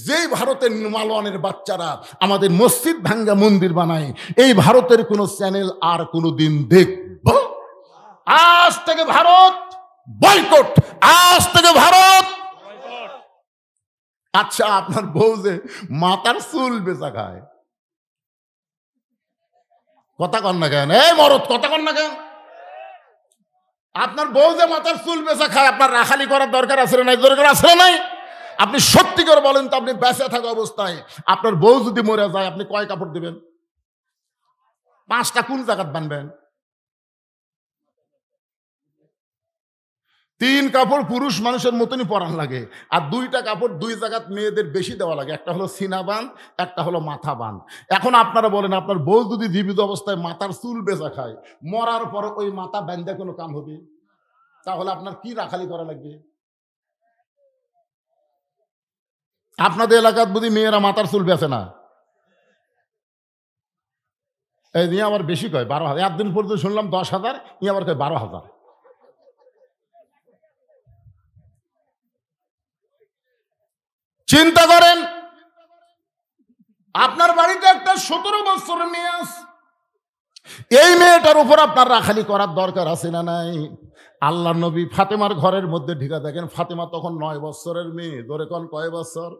Speaker 1: যেই ভারতের মালওয়ানের বাচ্চারা আমাদের মসজিদ ভাঙ্গা মন্দির বানায়, এই ভারতের কোন চ্যানেল আর কোনদিন দেখব? আজ থেকে ভারত বয়কট, আজ থেকে ভারত। আচ্ছা, আপনার বউ যে মাথার চুল বেচা খায়, কথা কন না কেন? এই মরদ, কথা কন না কেন? আপনার বউ যে মাথার চুল বেচা খায়, আপনার রাখালি করার দরকার আছে না নাই? দরকার আছে না নাই? আপনি সত্যি করে বলেন তো, আপনি বেঁচে থাকা অবস্থায় আপনার বউ যদি মরে যায়, আপনি কয় কাপড় দিবেন? 5টা কোন জায়গাত বানবেন? 3 কাপড় পুরুষ মানুষের মতনই পরান লাগে, আর 2টা কাপড় 2 জায়গাত মেয়েদের বেশি দেওয়া লাগে। একটা হলো সিনা বান, একটা হলো মাথা বান। এখন আপনারা বলেন, আপনার বউ যদি জীবিত অবস্থায় মাথার চুল বেচা খায়, মরার পর ওই মাথা বান্ধা কোনো কাম হবে? তাহলে আপনার কি রাখালি করা লাগবে? আপনাদের এলাকার বুঝি মেয়েরা মাথার চুল বেচে না? এই নিয়ে আবার বেশি কয় 12,000। একদিন পর্যন্ত শুনলাম 10,000, ই আবার কয় 12,000। চিন্তা করেন, আপনার বাড়িতে একটা 17 বছরের মেয়ে আছে, এই মেয়েটার উপর আপনার রাখালি করার দরকার আছে না নাই? আল্লাহ নবী ফাতেমার ঘরের মধ্যে ঢিকা দেখেন, ফাতেমা তখন 9 বছরের মেয়ে। ধরে কোন কয় বছর?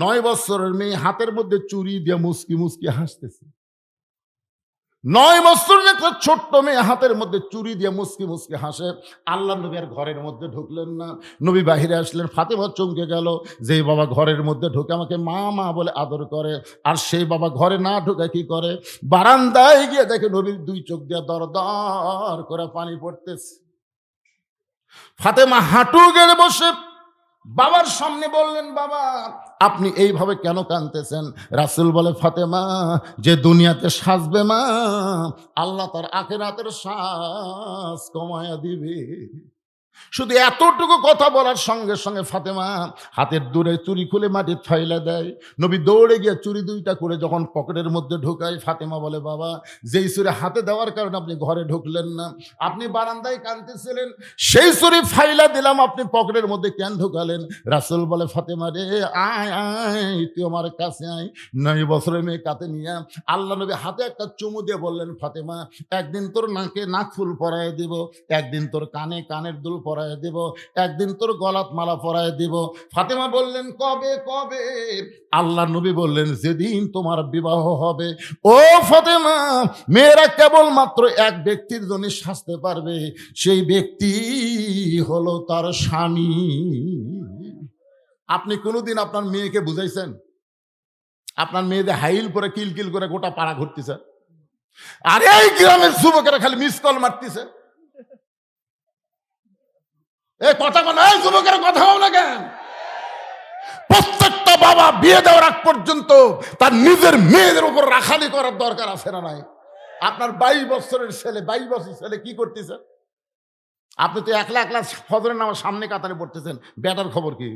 Speaker 1: 9 বছরের মেয়ে, হাতের মধ্যে চুরি দিয়ে মুসকি মুসকি হাসতেছে। 9 বছরের একটা ছোট্ট মেয়ে হাতের মধ্যে চুরি দিয়ে মুসকি মুসকি হাসে। আল্লাহ নবী আর ঘরের মধ্যে ঢুকলেন না, নবী বাহিরে আসলেন। ফাতেমা চমকে গেল, যে বাবা ঘরের মধ্যে ঢুকে আমাকে মা মা বলে আদর করে, আর সেই বাবা ঘরে না ঢুকে কি করে? বারান্দায় গিয়ে দেখে নবীর 2 চোখ দিয়ে দর দর করে পানি পড়তেছে। ফাতেমা হাঁটু গেড়ে বসে বাবার সামনে বললেন, বাবা আপনি এইভাবে কেন কাঁদতেছেন? রাসূল বলে, ফাতেমা, যে দুনিয়াতে সাজবে মা, আল্লাহ তার আখিরাতের সাজ কমায়া দিবে। শুধু এতটুকু কথা বলার সঙ্গে সঙ্গে ফাতেমা হাতের দূরে চুরি খুলে মাটির ফাইলা দেয়। নবী দৌড়ে গিয়ে চুরি 2টা করে যখন পকেটের মধ্যে ঢোকায়, ফাতেমা বলে, বাবা, যেই চুরি হাতে দেওয়ার কারণে আপনি ঘরে ঢুকলেন না, আপনি বারান্দায় কাঁদতেছিলেন, সেই চুরি ফাইলা দিলাম, আপনি পকেটের মধ্যে কেন ঢুকালেন? রাসূল বলে, ফাতেমা রে, আয় আয়, তুই আমার কাছে আয়। 9 বছরের মেয়ে কাতে নিয়ে আল্লাহ নবী হাতে একটা চুমু দিয়ে বললেন, ফাতেমা, একদিন তোর নাকে নাক ফুল পরায় দিব, একদিন তোর কানে কানের দুল পরায় দিব, একদিন তোর গলাত মালা পরায় দিব। ফাতেমা বললেন, কবে কবে? আল্লাহ নবী বললেন, যেদিন তোমার বিবাহ হবে। ও ফাতেমা, মেয়েরা কেবল মাত্র এক ব্যক্তির জন্য সাজতে পারবে, সেই ব্যক্তি হলো তার স্বামী। আপনি কোনোদিন আপনার মেয়েকে বুঝাইছেন? আপনার মেয়েদের হাইল পরে কিলকিল করে গোটা পাড়া ঘুরতেছে, আর এই গ্রামের যুবকেরা খালি মিস কল মারতেছে। এই কথা কোন, এই যুবকের কথা বল না কেন? প্রত্যেকটা বাবা বিয়ে দেওয়ার আগ পর্যন্ত তার নিজের মেয়েদের উপর রাখালি করার দরকার আছে না নাই? আপনার 22 বছরের ছেলে, 22 বছরের ছেলে কি করতেছে? আপনি তো একলা একলা ফজরের নামাজ সামনে কাতারে পড়তেছেন, বেটার খবর কি?